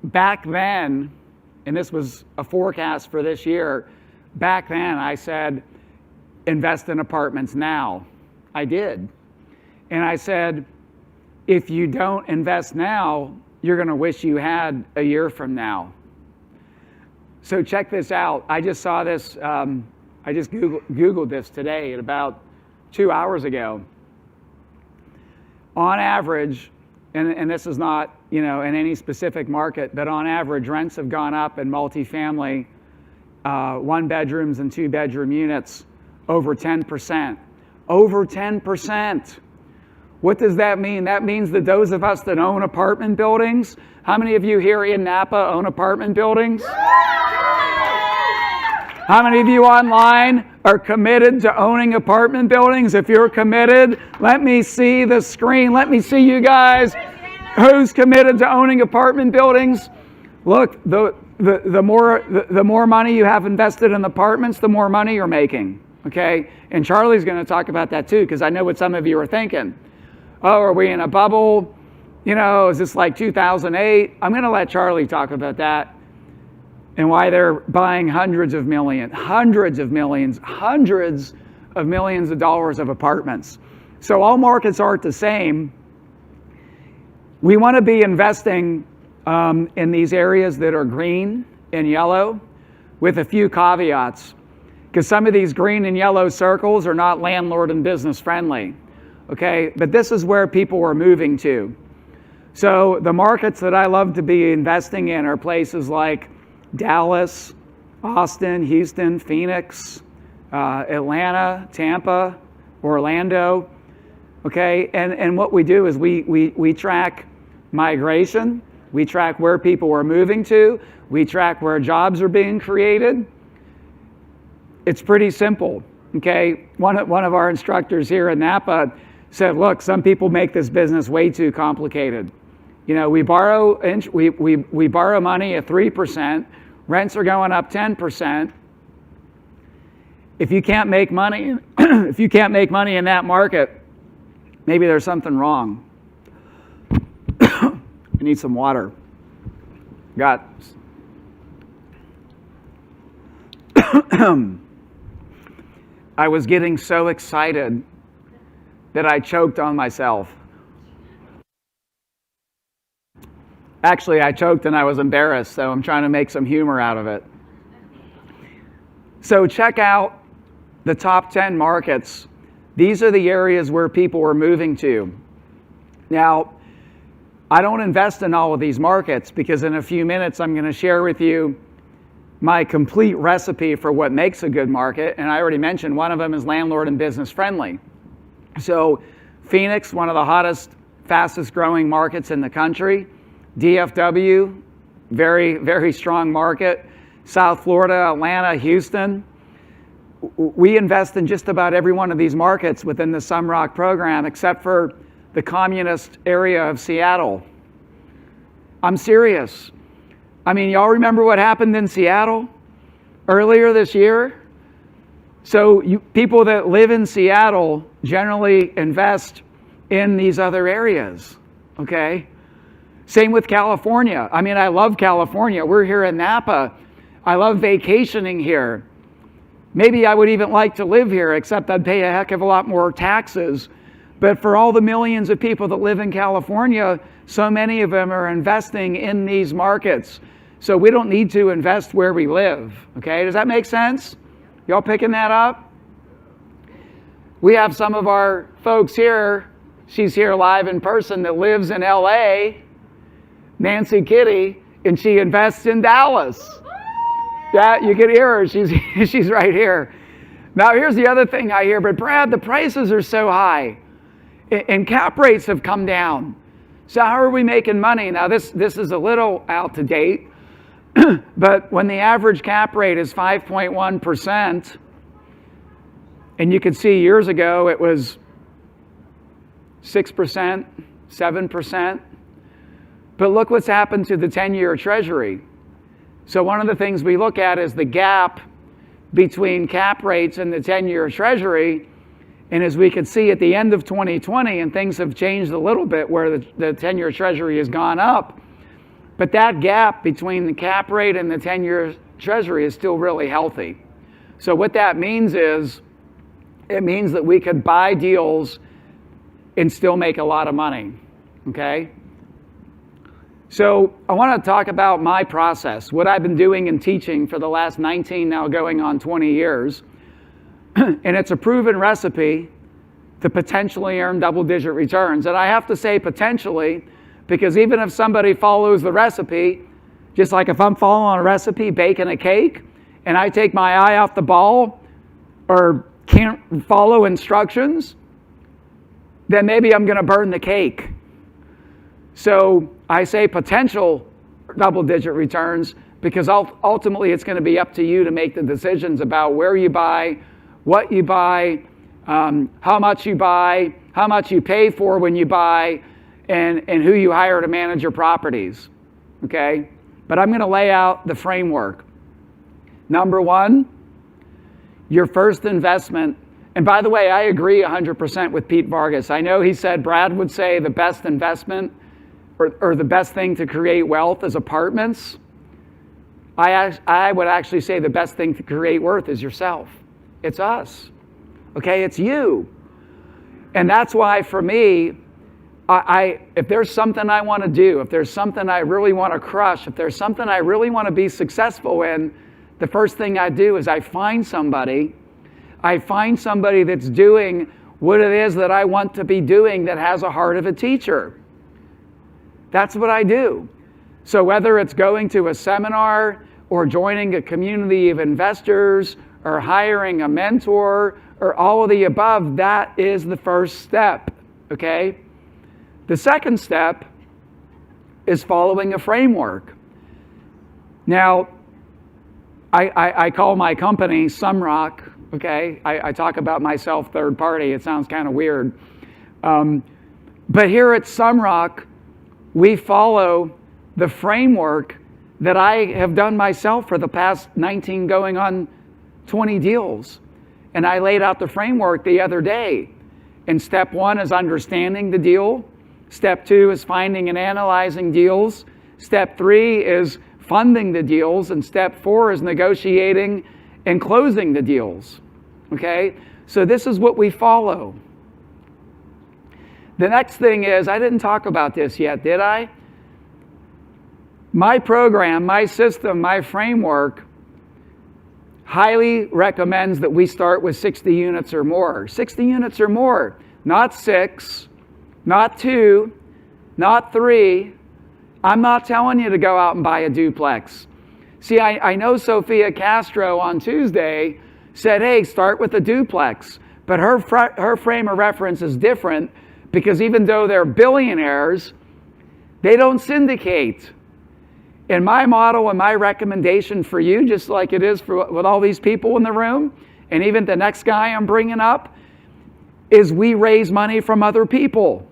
back then, and this was a forecast for this year, back then I said, invest in apartments now. I did. And I said, if you don't invest now, you're going to wish you had a year from now. So check this out. I just saw this, I just Googled this today at about 2 hours ago. On average, and this is not, in any specific market, but on average, rents have gone up in multifamily, 1-bedrooms and 2-bedroom units over 10%. Over 10%. What does that mean? That means that those of us that own apartment buildings, how many of you here in Napa own apartment buildings? How many of you online are committed to owning apartment buildings? If you're committed, let me see the screen. Let me see you guys. Who's committed to owning apartment buildings? Look, the more money you have invested in apartments, the more money you're making. Okay? And Charlie's going to talk about that too, because I know what some of you are thinking. Oh, are we in a bubble? Is this like 2008? I'm going to let Charlie talk about that and why they're buying hundreds of millions of dollars of apartments. So all markets aren't the same. We want to be investing in these areas that are green and yellow with a few caveats, because some of these green and yellow circles are not landlord and business friendly. Okay, but this is where people are moving to. So the markets that I love to be investing in are places like Dallas, Austin, Houston, Phoenix, Atlanta, Tampa, Orlando. Okay, and what we do is we track migration, we track where people are moving to, we track where jobs are being created. It's pretty simple. Okay, one of our instructors here in Napa said, look, some people make this business way too complicated. You know, we borrow money at 3%, rents are going up 10%. If you can't make money, if you can't make money in that market, maybe there's something wrong. I need some water. I was getting so excited that I choked on myself. Actually, I choked and I was embarrassed, so I'm trying to make some humor out of it. So check out the top 10 markets. These are the areas where people are moving to. Now, I don't invest in all of these markets because in a few minutes I'm going to share with you my complete recipe for what makes a good market, and I already mentioned one of them is landlord and business friendly. So Phoenix, one of the hottest, fastest growing markets in the country. DFW, very, very strong market. South Florida, Atlanta, Houston. We invest in just about every one of these markets within the Sumrock program, except for the communist area of Seattle. I'm serious. I mean, y'all remember what happened in Seattle earlier this year? So people that live in Seattle generally invest in these other areas, okay? Same with California. I mean, I love California. We're here in Napa. I love vacationing here. Maybe I would even like to live here, except I'd pay a heck of a lot more taxes. But for all the millions of people that live in California, so many of them are investing in these markets. So we don't need to invest where we live, okay? Does that make sense? Y'all picking that up? We have some of our folks here, she's here live in person, that lives in LA, Nancy Kitty, and she invests in Dallas. Yeah, you can hear her, she's right here. Now here's the other thing I hear, but Brad, the prices are so high and cap rates have come down. So how are we making money? Now this is a little out to date, but when the average cap rate is 5.1%, and you could see years ago it was 6%, 7%, but look what's happened to the 10-year Treasury. So one of the things we look at is the gap between cap rates and the 10-year Treasury. And as we could see at the end of 2020, and things have changed a little bit where the 10-year Treasury has gone up, but that gap between the cap rate and the 10-year Treasury is still really healthy. So what that means is, it means that we could buy deals and still make a lot of money, okay? So I want to talk about my process, what I've been doing and teaching for the last 19, now going on 20 years. And it's a proven recipe to potentially earn double-digit returns. And I have to say potentially, because even if somebody follows the recipe, just like if I'm following a recipe, baking a cake, and I take my eye off the ball or can't follow instructions, then maybe I'm going to burn the cake. So I say potential double-digit returns because ultimately it's going to be up to you to make the decisions about where you buy, what you buy, how much you buy, how much you pay for when you buy, and who you hire to manage your properties, okay? But I'm going to lay out the framework. Number one, your first investment, and by the way, I agree 100% with Pete Vargas. I know he said Brad would say the best investment or the best thing to create wealth is apartments. I would actually say the best thing to create worth is yourself. It's us, okay? It's you. And that's why for me, if there's something I want to do, if there's something I really want to crush, if there's something I really want to be successful in, the first thing I do is I find somebody that's doing what it is that I want to be doing that has a heart of a teacher. That's what I do. So whether it's going to a seminar or joining a community of investors or hiring a mentor or all of the above, that is the first step. okay? The second step is following a framework. Now, I call my company Sumrock, okay? I talk about myself third party. It sounds kind of weird. But here at Sumrock, we follow the framework that I have done myself for the past 19 going on 20 deals. And I laid out the framework the other day. And step 1 is understanding the deal. Step 2 is finding and analyzing deals. Step 3 is funding the deals. And step 4 is negotiating and closing the deals. Okay? So this is what we follow. The next thing is, I didn't talk about this yet, did I? My program, my system, my framework highly recommends that we start with 60 units or more. 60 units or more, not 6, not 2, not 3. I'm not telling you to go out and buy a duplex. See, I know Sophia Castro on Tuesday said, hey, start with a duplex. But her frame of reference is different because even though they're billionaires, they don't syndicate. And my model and my recommendation for you, just like it is with all these people in the room, and even the next guy I'm bringing up, is we raise money from other people.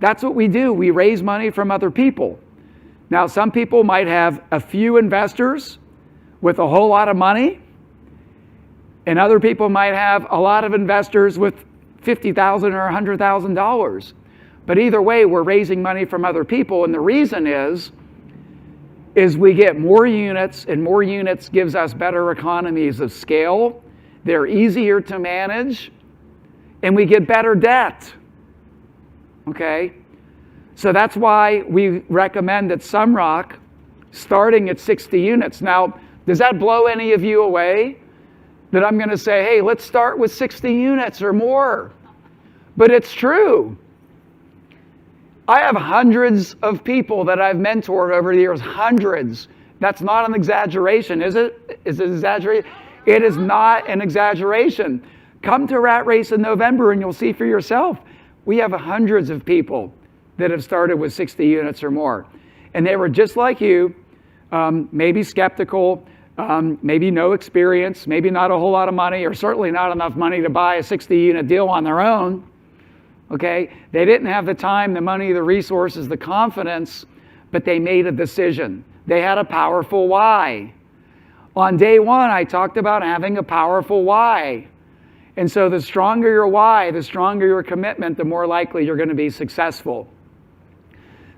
That's what we do. We raise money from other people. Now, some people might have a few investors with a whole lot of money, and other people might have a lot of investors with $50,000 or $100,000. But either way, we're raising money from other people, and the reason is we get more units, and more units gives us better economies of scale. They're easier to manage, and we get better debt. Okay? So that's why we recommend at Sumrock starting at 60 units. Now, does that blow any of you away? That I'm going to say, hey, let's start with 60 units or more. But it's true. I have hundreds of people that I've mentored over the years, hundreds. That's not an exaggeration, is it? Is it exaggerated? It is not an exaggeration. Come to Rat Race in November and you'll see for yourself. We have hundreds of people that have started with 60 units or more. And they were just like you, maybe skeptical, maybe no experience, maybe not a whole lot of money, or certainly not enough money to buy a 60-unit deal on their own. Okay? They didn't have the time, the money, the resources, the confidence, but they made a decision. They had a powerful why. On day 1, I talked about having a powerful why. And so the stronger your why, the stronger your commitment, the more likely you're going to be successful.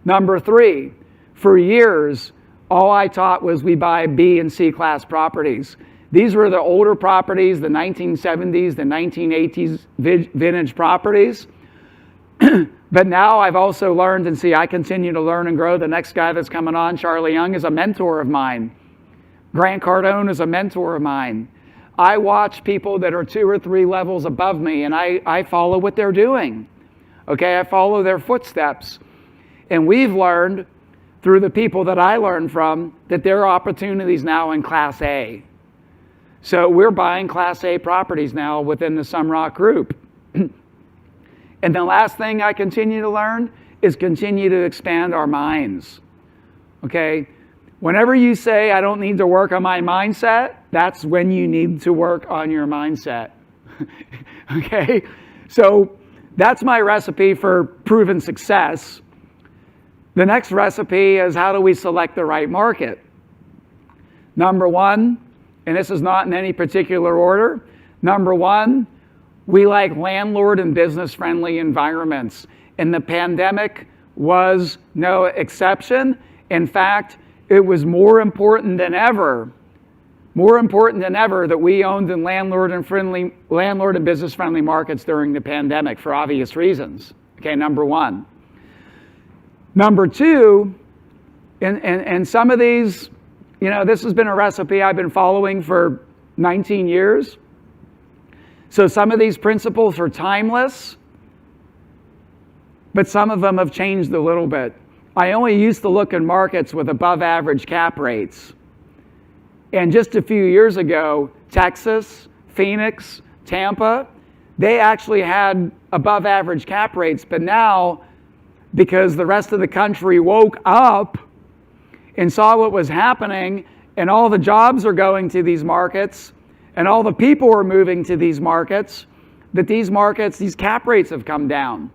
Number 3, for years, all I taught was we buy B and C class properties. These were the older properties, the 1970s, the 1980s vintage properties. But now I've also learned, and see, I continue to learn and grow. The next guy that's coming on, Charlie Young, is a mentor of mine. Grant Cardone is a mentor of mine. I watch people that are 2 or 3 levels above me, and I follow what they're doing. Okay, I follow their footsteps. And we've learned, through the people that I learned from, that there are opportunities now in Class A. So we're buying Class A properties now within the Sumrock Group. And the last thing I continue to learn is continue to expand our minds. Okay? Whenever you say, I don't need to work on my mindset, that's when you need to work on your mindset. Okay? So that's my recipe for proven success. The next recipe is, how do we select the right market? Number 1, and this is not in any particular order. Number 1, we like landlord and business-friendly environments. And the pandemic was no exception. In fact, it was more important than ever that we owned in landlord and business-friendly markets during the pandemic for obvious reasons. Okay, number 1. Number 2, and some of these, you know, this has been a recipe I've been following for 19 years. So some of these principles are timeless, but some of them have changed a little bit. I only used to look in markets with above average cap rates. And just a few years ago, Texas, Phoenix, Tampa, they actually had above average cap rates, but now, because the rest of the country woke up and saw what was happening, and all the jobs are going to these markets, and all the people are moving to these markets, that these markets, these cap rates have come down.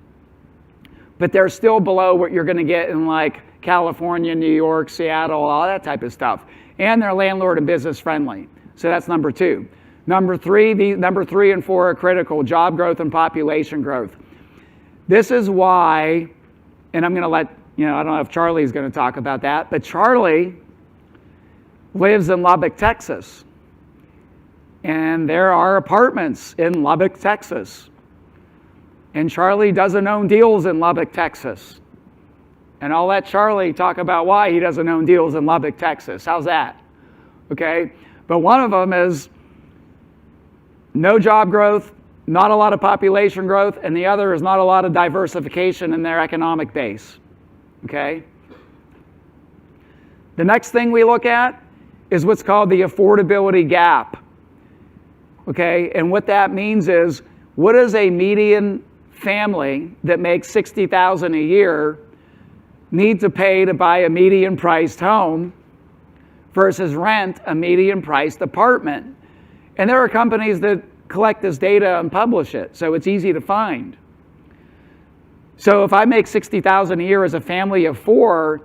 But they're still below what you're going to get in like California, New York, Seattle, all that type of stuff. And they're landlord and business friendly. So that's number two. Number three and four are critical: job growth and population growth. This is why, and I'm going to let, I don't know if Charlie's going to talk about that, but Charlie lives in Lubbock, Texas. And there are apartments in Lubbock, Texas. And Charlie doesn't own deals in Lubbock, Texas. And I'll let Charlie talk about why he doesn't own deals in Lubbock, Texas. How's that? Okay? But one of them is no job growth, not a lot of population growth, and the other is not a lot of diversification in their economic base. Okay? The next thing we look at is what's called the affordability gap. Okay? And what that means is, what is a median family that makes $60,000 a year need to pay to buy a median priced home versus rent a median priced apartment? And there are companies that collect this data and publish it, so it's easy to find. So if I make $60,000 a year as a family of four,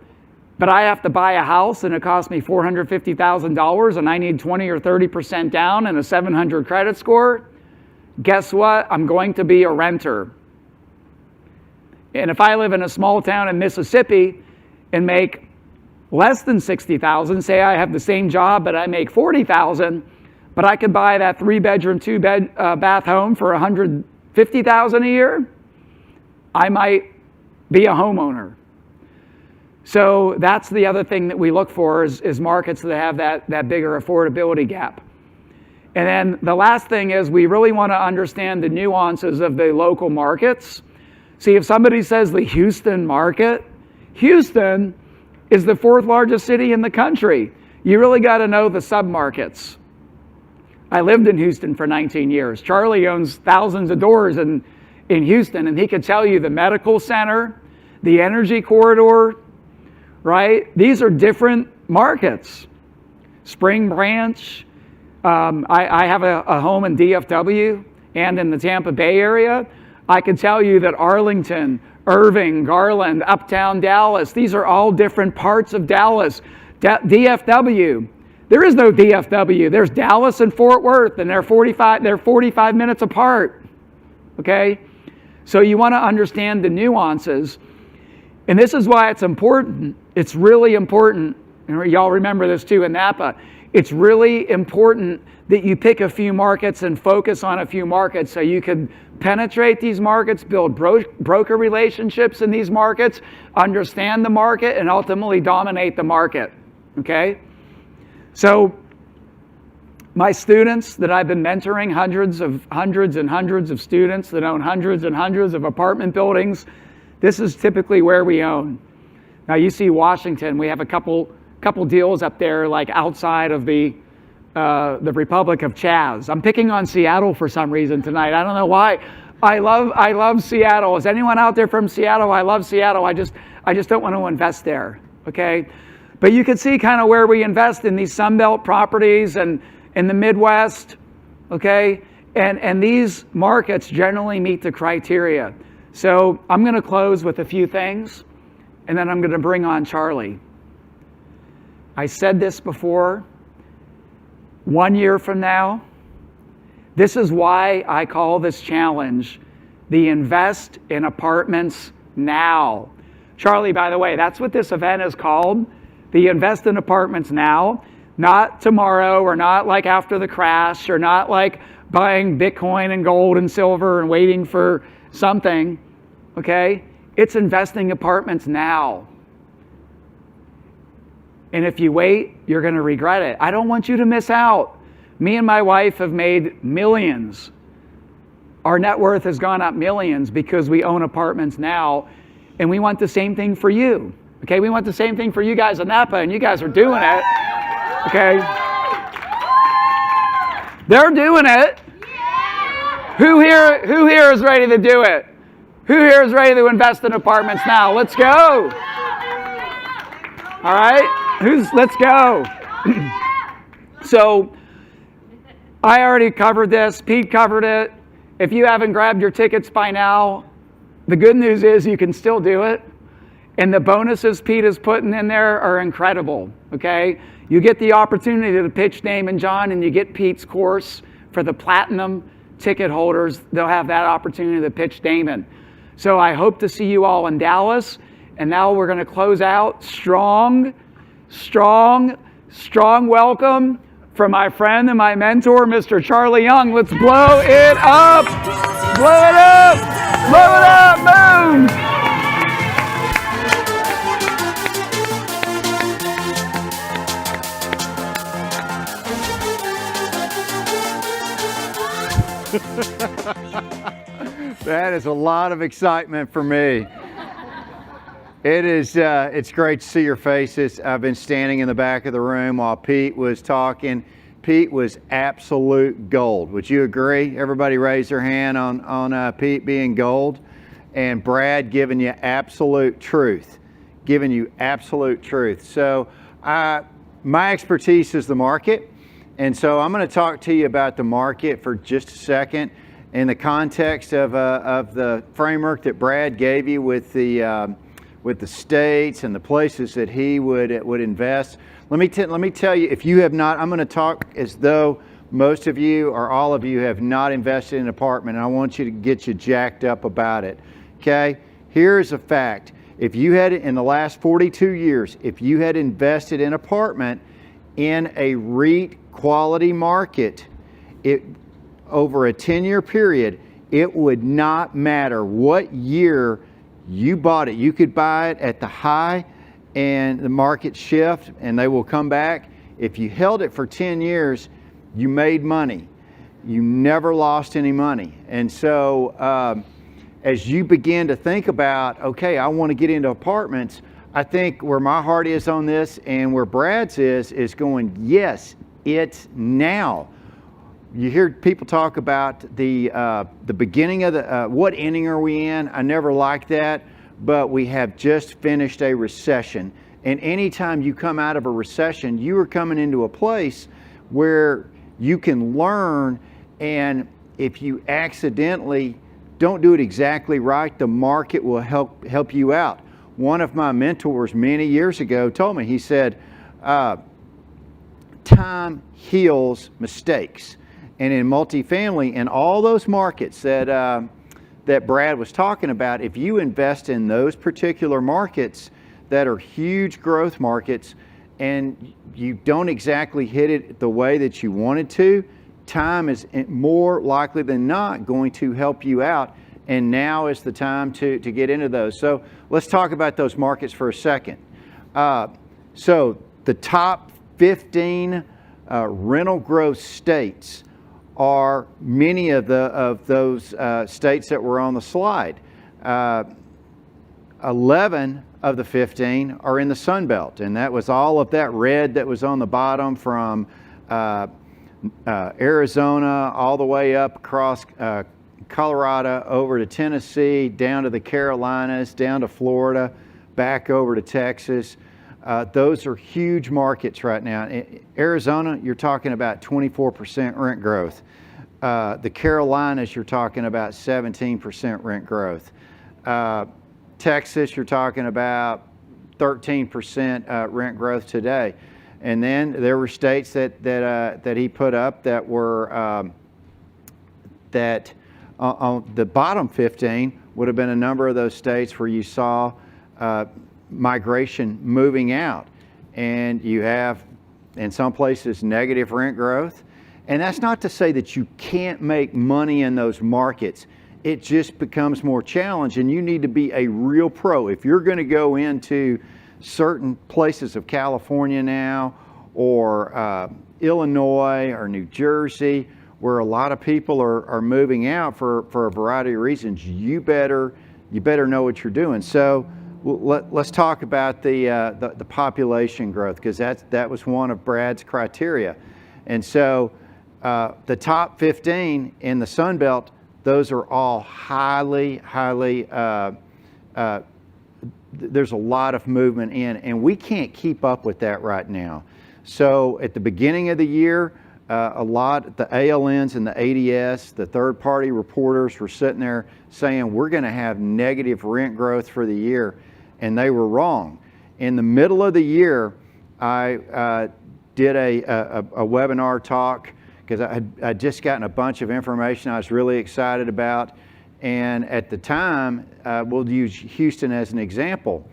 but I have to buy a house and it costs me $450,000 and I need 20 or 30% down and a 700 credit score, guess what? I'm going to be a renter. And if I live in a small town in Mississippi and make less than $60,000, say I have the same job but I make $40,000, but I could buy that 3-bedroom, 2-bath home for $150,000 a year, I might be a homeowner. So that's the other thing that we look for is markets that have that bigger affordability gap. And then the last thing is we really want to understand the nuances of the local markets. See, if somebody says the Houston market, Houston is the 4th largest city in the country. You really got to know the submarkets. I lived in Houston for 19 years. Charlie owns thousands of doors in Houston, and he could tell you the medical center, the energy corridor, right? These are different markets. Spring Branch. I have a home in DFW and in the Tampa Bay area. I can tell you that Arlington, Irving, Garland, Uptown Dallas, these are all different parts of Dallas. DFW, there is no DFW. There's Dallas and Fort Worth, and they're 45 minutes apart. Okay? So you want to understand the nuances. And this is why it's important. It's really important, and y'all remember this too in Napa. It's really important that you pick a few markets and focus on a few markets so you can penetrate these markets, build broker relationships in these markets, understand the market, and ultimately dominate the market. Okay? So my students that I've been mentoring, hundreds and hundreds of students that own hundreds and hundreds of apartment buildings, this is typically where we own. Now you see Washington, we have a couple deals up there like outside of the Republic of Chaz. I'm picking on Seattle for some reason tonight. I don't know why. I love Seattle. Is anyone out there from Seattle? I love Seattle. I just don't want to invest there. Okay? But you can see kind of where we invest in these Sunbelt properties and in the Midwest. Okay? And these markets generally meet the criteria. So I'm going to close with a few things, and then I'm going to bring on Charlie. I said this before. 1 year from now, this is why I call this challenge the Invest in Apartments Now. Charlie, by the way, that's what this event is called, the Invest in Apartments Now. Not tomorrow, or not like after the crash, or not like buying Bitcoin and gold and silver and waiting for something. Okay? It's investing apartments now. And if you wait, you're going to regret it. I don't want you to miss out. Me and my wife have made millions. Our net worth has gone up millions because we own apartments now. And we want the same thing for you. Okay, we want the same thing for you guys in Napa, and you guys are doing it. Okay? They're doing it. Who here is ready to do it? Who here is ready to invest in apartments now? Let's go. All right, let's go. So I already covered this. Pete covered it. If you haven't grabbed your tickets by now, the good news is you can still do it. And the bonuses Pete is putting in there are incredible, okay? You get the opportunity to pitch Damon John, and you get Pete's course for the platinum ticket holders. They'll have that opportunity to pitch Damon. So I hope to see you all in Dallas. And now we're going to close out strong welcome from my friend and my mentor, Mr. Charlie Young. Let's blow it up. Blow it up. Blow it up. Boom. That is a lot of excitement for me. It is, it's great to see your faces. I've been standing in the back of the room while Pete was talking. Pete was absolute gold. Would you agree? Everybody raise their hand on Pete being gold. And Brad giving you absolute truth. Giving you absolute truth. So my expertise is the market. And so I'm going to talk to you about the market for just a second in the context of the framework that Brad gave you with the states and the places that he would invest. Let me tell you, if you have not, I'm going to talk as though most of you or all of you have not invested in an apartment, and I want you to get you jacked up about it. Okay? Here's a fact. If you had, in the last 42 years, if you had invested in an apartment in a REIT quality market, over a 10-year period, it would not matter what year you bought it. You could buy it at the high and the market shift and they will come back. If you held it for 10 years, you made money. You never lost any money. And so as you begin to think about, okay, I want to get into apartments, I think where my heart is on this and where Brad's is going, yes, it's now. You hear people talk about the beginning of the, what inning are we in? I never liked that, but we have just finished a recession. And anytime you come out of a recession, you are coming into a place where you can learn, and if you accidentally don't do it exactly right, the market will help you out. One of my mentors many years ago told me, he said, time heals mistakes. And in multifamily and all those markets that Brad was talking about, if you invest in those particular markets that are huge growth markets and you don't exactly hit it the way that you wanted to, time is more likely than not going to help you out. And now is the time to get into those. So let's talk about those markets for a second. So the top 15 rental growth states are many of those states that were on the slide. 11 of the 15 are in the Sun Belt, and that was all of that red that was on the bottom from Arizona all the way up across Colorado over to Tennessee, down to the Carolinas, down to Florida, back over to Texas. Those are huge markets right now. In Arizona, you're talking about 24% rent growth. The Carolinas, you're talking about 17% rent growth. Texas, you're talking about 13% rent growth today. And then there were states that he put up that were that on the bottom 15 would have been a number of those states where you saw migration moving out, and you have in some places negative rent growth. And that's not to say that you can't make money in those markets. It just becomes more challenging, and you need to be a real pro. If you're going to go into certain places of California now, or Illinois or New Jersey, where a lot of people are moving out for a variety of reasons, you better know what you're doing. So let's talk about the population growth, because that was one of Brad's criteria. And so the top 15 in the Sun Belt, those are all highly, there's a lot of movement in, and we can't keep up with that right now. So at the beginning of the year, the ALNs and the ADS, the third-party reporters were sitting there saying we're going to have negative rent growth for the year, and they were wrong. In the middle of the year, I did a webinar talk because I'd just gotten a bunch of information I was really excited about. And at the time, we'll use Houston as an example.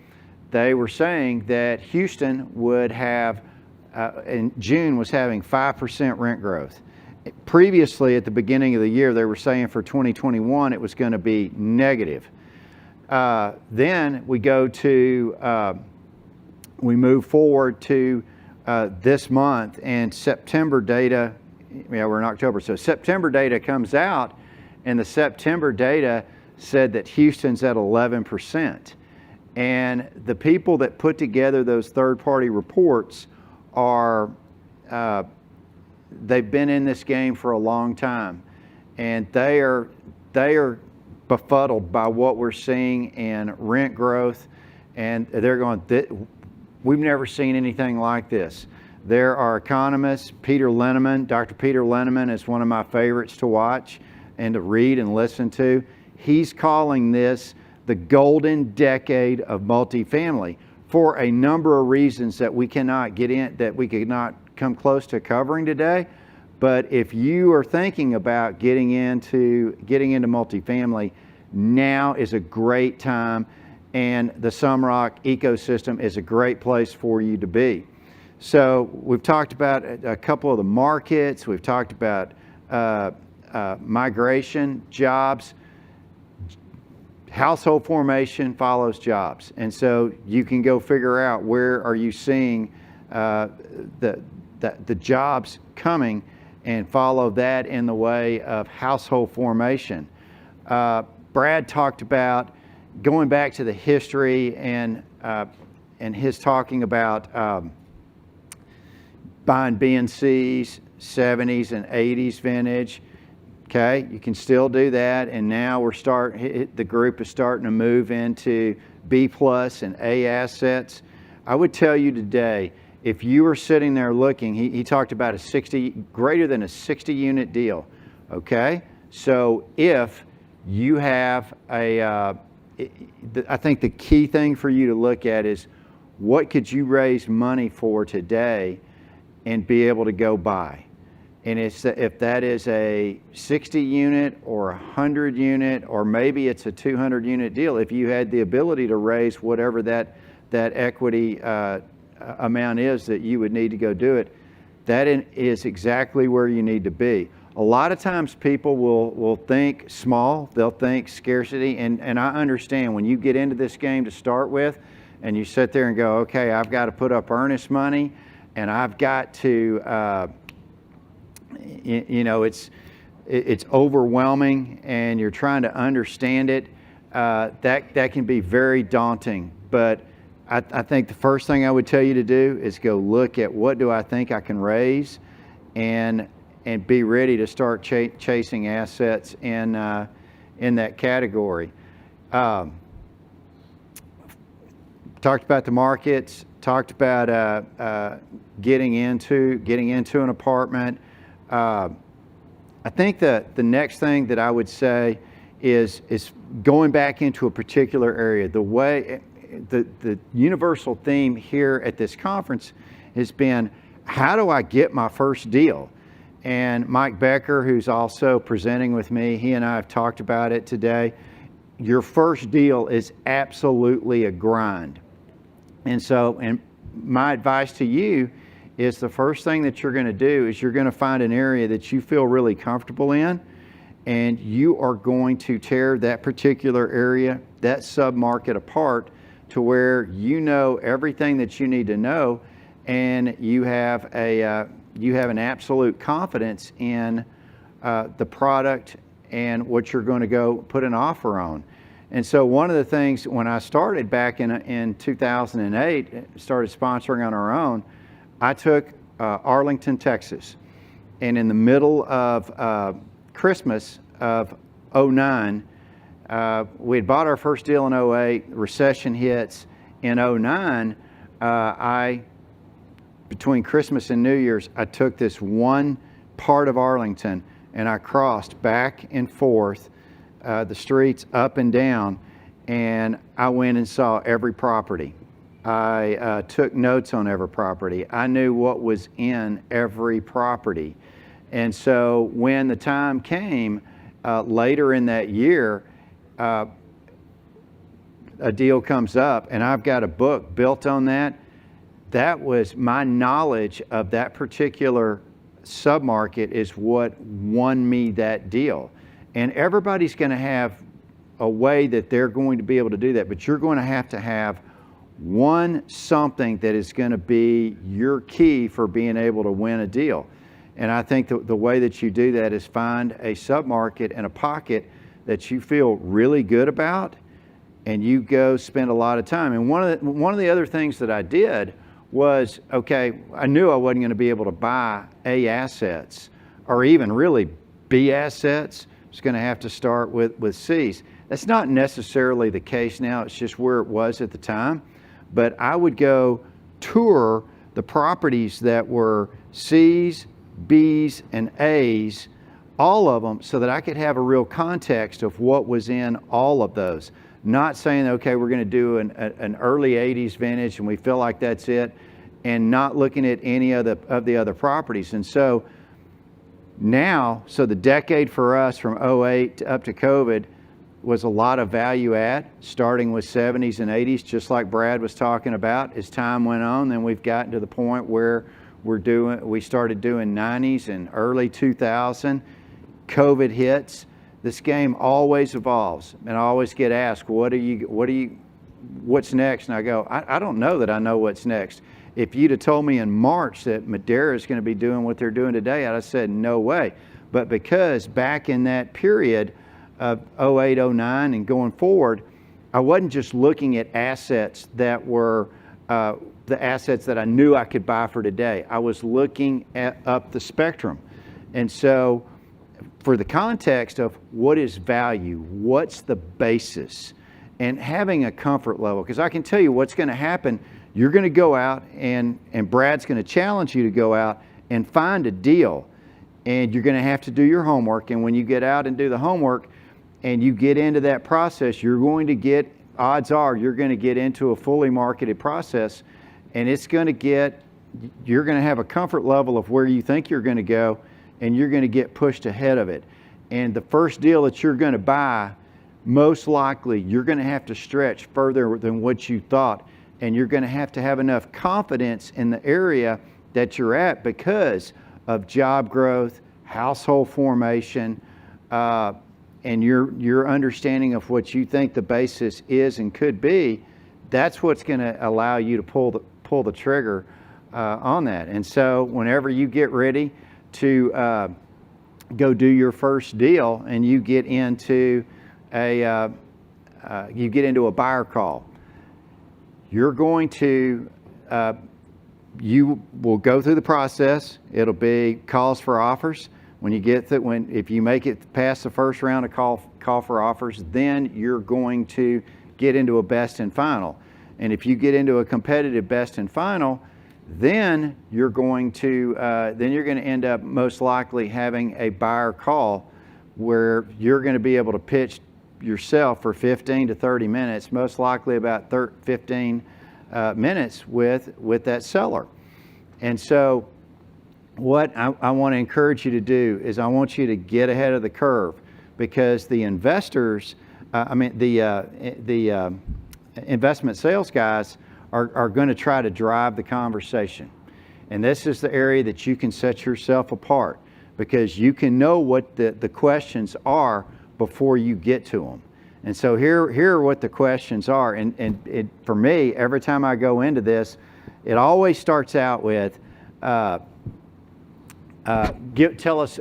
They were saying that Houston would have, in June, was having 5% rent growth. Previously, at the beginning of the year, they were saying for 2021 it was going to be negative. Then we go to, we move forward to this month, and September data, we're in October, so September data comes out, and the September data said that Houston's at 11%. And the people that put together those third-party reports are, they've been in this game for a long time, and they are befuddled by what we're seeing in rent growth, and they're going, we've never seen anything like this. There are economists, Peter Linneman, Dr. Peter Linneman is one of my favorites to watch and to read and listen to. He's calling this the golden decade of multifamily for a number of reasons that we cannot get in, that we could not come close to covering today. But if you are thinking about getting into multifamily, now is a great time, and the Sunrock ecosystem is a great place for you to be. So we've talked about a couple of the markets. We've talked about migration, jobs. Household formation follows jobs, and so you can go figure out where are you seeing the jobs coming, and follow that in the way of household formation. Brad talked about going back to the history and his talking about buying B&Cs, 70s and 80s vintage. Okay, you can still do that, and now the group is starting to move into B plus and A assets. I would tell you today, if you were sitting there looking, he talked about greater than a 60 unit deal. Okay, so if you have I think the key thing for you to look at is what could you raise money for today and be able to go buy. And if that is a 60 unit or a 100 unit, or maybe it's a 200 unit deal, if you had the ability to raise whatever that equity amount is that you would need to go do it, that is exactly where you need to be. A lot of times people will think small, they'll think scarcity, and I understand when you get into this game to start with, and you sit there and go, okay, I've got to put up earnest money, and I've got to, it's overwhelming, and you're trying to understand it. That can be very daunting. But I think the first thing I would tell you to do is go look at what do I think I can raise, and be ready to start chasing assets in that category. Talked about the markets. Talked about getting into an apartment. I think that the next thing that I would say is going back into a particular area. The universal theme here at this conference has been, how do I get my first deal? And Mike Becker, who's also presenting with me, he and I have talked about it today. Your first deal is absolutely a grind. And my advice to you is the first thing that you're going to do is you're going to find an area that you feel really comfortable in, and you are going to tear that particular area, that sub-market apart to where you know everything that you need to know, and you have an absolute confidence in the product and what you're going to go put an offer on. And so one of the things when I started back in 2008, started sponsoring on our own, I took Arlington, Texas, and in the middle of Christmas of '09. We had bought our first deal in '08. Recession hits in '09. Between Christmas and New Year's, I took this one part of Arlington and I crossed back and forth the streets up and down, and I went and saw every property. I took notes on every property. I knew what was in every property. And so when the time came later in that year, a deal comes up and I've got a book built on that. That was my knowledge of that particular submarket is what won me that deal. And everybody's going to have a way that they're going to be able to do that, but you're going to have something that is going to be your key for being able to win a deal. And I think the way that you do that is find a submarket and a pocket that you feel really good about, and you go spend a lot of time. And one of the other things that I did was, okay, I knew I wasn't going to be able to buy A assets or even really B assets. I was going to have to start with C's. That's not necessarily the case now. It's just where it was at the time. But I would go tour the properties that were C's, B's, and A's, all of them, so that I could have a real context of what was in all of those. Not saying, okay, we're going to do an early 80s vintage and we feel like that's it, and not looking at any of the other properties. And so now, so the decade for us from '08 up to COVID was a lot of value add, starting with 70s and 80s, just like Brad was talking about. As time went on, then we've gotten to the point where we started doing 90s and early 2000. COVID hits. This game always evolves, and I always get asked, what's next? And I go, I don't know that I know what's next. If you'd have told me in March that Madera is going to be doing what they're doing today, I'd have said no way. But because back in that period of '08, '09 and going forward, I wasn't just looking at assets that were the assets that I knew I could buy for today. I was looking up the spectrum. And so for the context of what is value, what's the basis, and having a comfort level, because I can tell you what's going to happen. You're going to go out and Brad's going to challenge you to go out and find a deal, and you're going to have to do your homework. And when you get out and do the homework and you get into that process, you're going to get, odds are you're going to get into a fully marketed process, and it's going to get, you're going to have a comfort level of where you think you're going to go, and you're going to get pushed ahead of it. And the first deal that you're going to buy, most likely you're going to have to stretch further than what you thought, and you're going to have enough confidence in the area that you're at because of job growth, household formation, and your understanding of what you think the basis is and could be. That's what's going to allow you to pull the trigger on that. And so whenever you get ready to go do your first deal and you get into a buyer call, you're going to you will go through the process. It'll be calls for offers. When you get if you make it past the first round of call for offers, then you're going to get into a best and final. And if you get into a competitive best and final, then you're going to end up most likely having a buyer call where you're going to be able to pitch yourself for 15 to 30 minutes, most likely about 15 minutes with that seller. And so what I want to encourage you to do is I want you to get ahead of the curve, because the investors, the investment sales guys are going to try to drive the conversation. And this is the area that you can set yourself apart, because you can know what the questions are before you get to them. And so here are what the questions are. And for me, every time I go into this, it always starts out with, give us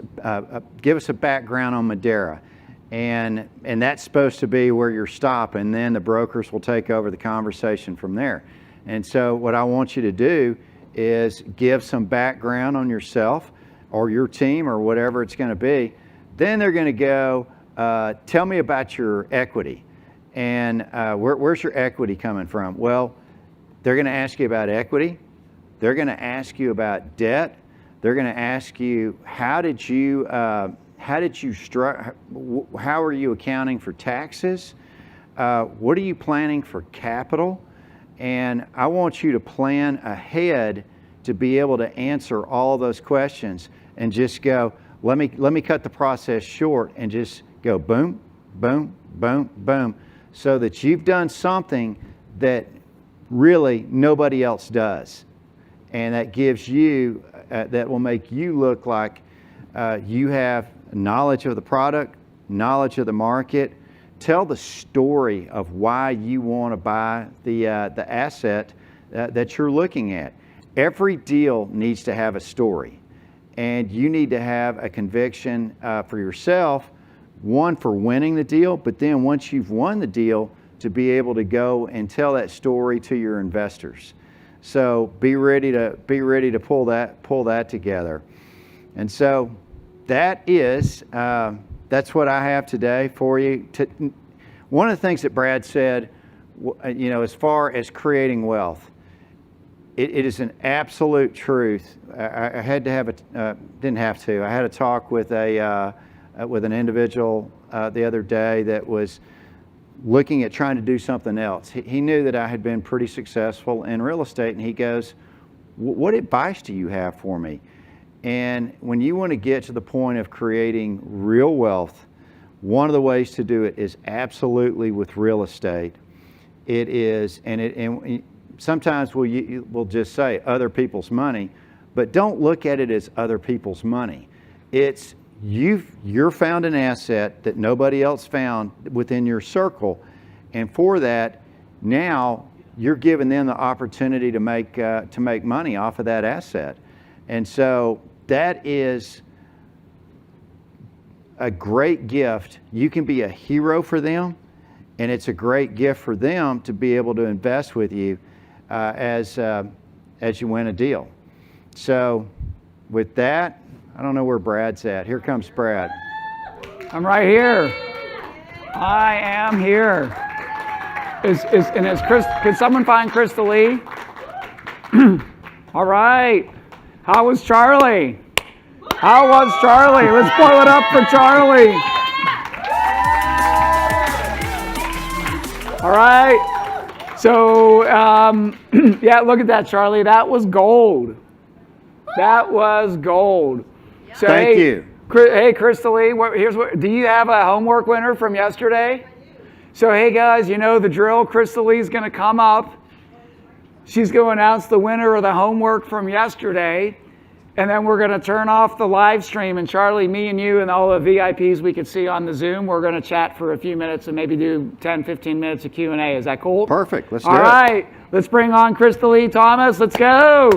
a background on Madera. And that's supposed to be where you're stopping, and then the brokers will take over the conversation from there. And so what I want you to do is give some background on yourself or your team or whatever it's going to be. Then they're going to go, tell me about your equity. And where's your equity coming from? Well, they're going to ask you about equity. They're going to ask you about debt. They're going to ask you, how are you accounting for taxes? What are you planning for capital? And I want you to plan ahead to be able to answer all of those questions and just go, let me cut the process short and just go boom, boom, boom, boom, so that you've done something that really nobody else does. And that gives you, that will make you look like you have knowledge of the product, knowledge of the market. Tell the story of why you want to buy the asset that you're looking at. Every deal needs to have a story, and you need to have a conviction for yourself, one, for winning the deal, but then once you've won the deal, to be able to go and tell that story to your investors. So be ready to pull that together. And so that is that's what I have today for you. One of the things that Brad said, as far as creating wealth, it is an absolute truth. I had to have didn't have to. I had a talk with an individual the other day that was looking at trying to do something else. He knew that I had been pretty successful in real estate, and he goes, "What advice do you have for me?" And when you want to get to the point of creating real wealth, one of the ways to do it is absolutely with real estate. It is, and sometimes we'll just say other people's money, but don't look at it as other people's money. It's you're found an asset that nobody else found within your circle, and for that, now you're giving them the opportunity to make money off of that asset. And so that is a great gift. You can be a hero for them, and it's a great gift for them to be able to invest with you as you win a deal. So with that, I don't know where Brad's at. Here comes Brad. I'm right here. I am here. Is Chris? Can someone find Crystal Lee? All right. How was Charlie? How was Charlie? Let's blow it up for Charlie. All right. So, yeah, look at that, Charlie. That was gold. That was gold. So, Thank you. Hey, Crystal Lee, do you have a homework winner from yesterday? So, hey, guys, you know the drill. Crystal Lee's going to come up. She's going to announce the winner of the homework from yesterday. And then we're going to turn off the live stream. And Charlie, me and you and all the VIPs we could see on the Zoom, we're going to chat for a few minutes and maybe do 10, 15 minutes of Q&A. Is that cool? Perfect. Let's do it. All right. Let's bring on Crystal Lee Thomas. Let's go.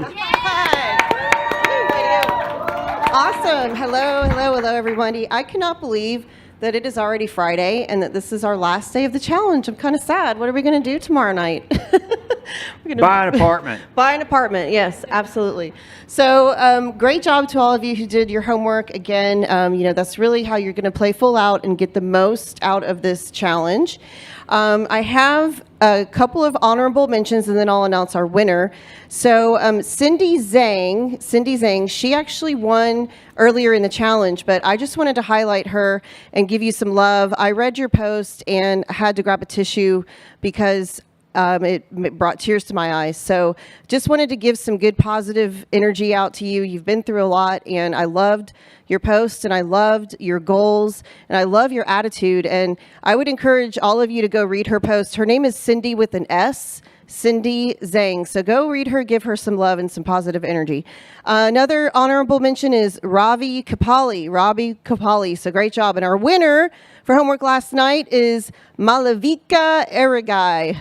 Awesome. Hello, everybody. I cannot believe that it is already Friday and that this is our last day of the challenge. I'm kind of sad. What are we going to do tomorrow night? Buy an apartment. Buy an apartment. Yes, absolutely. So great job to all of you who did your homework. Again, that's really how you're going to play full out and get the most out of this challenge. I have a couple of honorable mentions, and then I'll announce our winner. So Cindy Zhang, she actually won earlier in the challenge, but I just wanted to highlight her and give you some love. I read your post and had to grab a tissue because it brought tears to my eyes. So just wanted to give some good positive energy out to you. You've been through a lot, and I loved your post, and I loved your goals, and I love your attitude. And I would encourage all of you to go read her post. Her name is Cindy with an S, Cindy Zhang. So go read her, give her some love and some positive energy. Another honorable mention is Ravi Kapali. So great job. And our winner for homework last night is Malavika Aragai.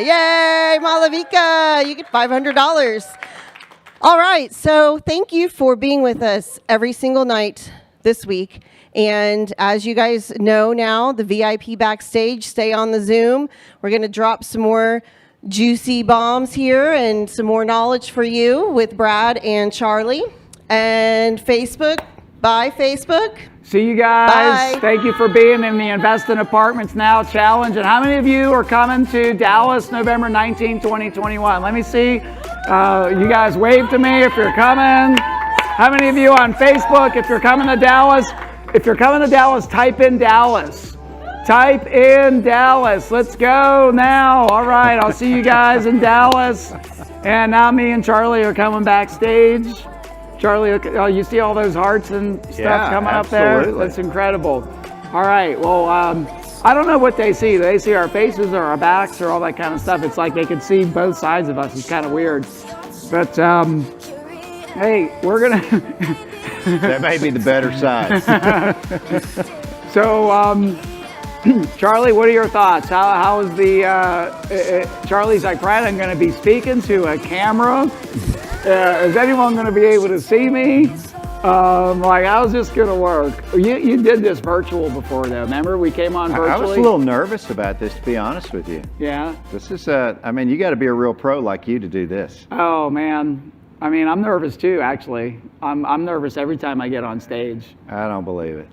Yay, Malavika! You get $500. All right, so thank you for being with us every single night this week. And as you guys know now, the VIP backstage, stay on the Zoom. We're going to drop some more juicy bombs here and some more knowledge for you with Brad and Charlie. And Facebook, Bye, Facebook. See you guys. Bye. Thank you for being in the Invest in Apartments Now Challenge. And how many of you are coming to Dallas November 19, 2021? Let me see. You guys wave to me if you're coming. How many of you on Facebook, if you're coming to Dallas? If you're coming to Dallas, type in Dallas. Type in Dallas. Let's go now. All right, I'll see you guys in Dallas. And now me and Charlie are coming backstage. Charlie, oh, you see all those hearts and stuff coming up there? That's incredible. All right, well, I don't know what they see. They see our faces or our backs or all that kind of stuff. It's like they can see both sides of us. It's kind of weird. But, hey, we're going to... That may be the better side. So, Charlie, what are your thoughts? How is the, Charlie's like, Brad, I'm going to be speaking to a camera. Is anyone going to be able to see me? Like, how's this going to work? You did this virtual before, though. Remember, we came on virtually? I was a little nervous about this, to be honest with you. Yeah? This is, I mean, you got to be a real pro like you to do this. Oh, man. I mean, I'm nervous, too, actually. I'm nervous every time I get on stage. I don't believe it.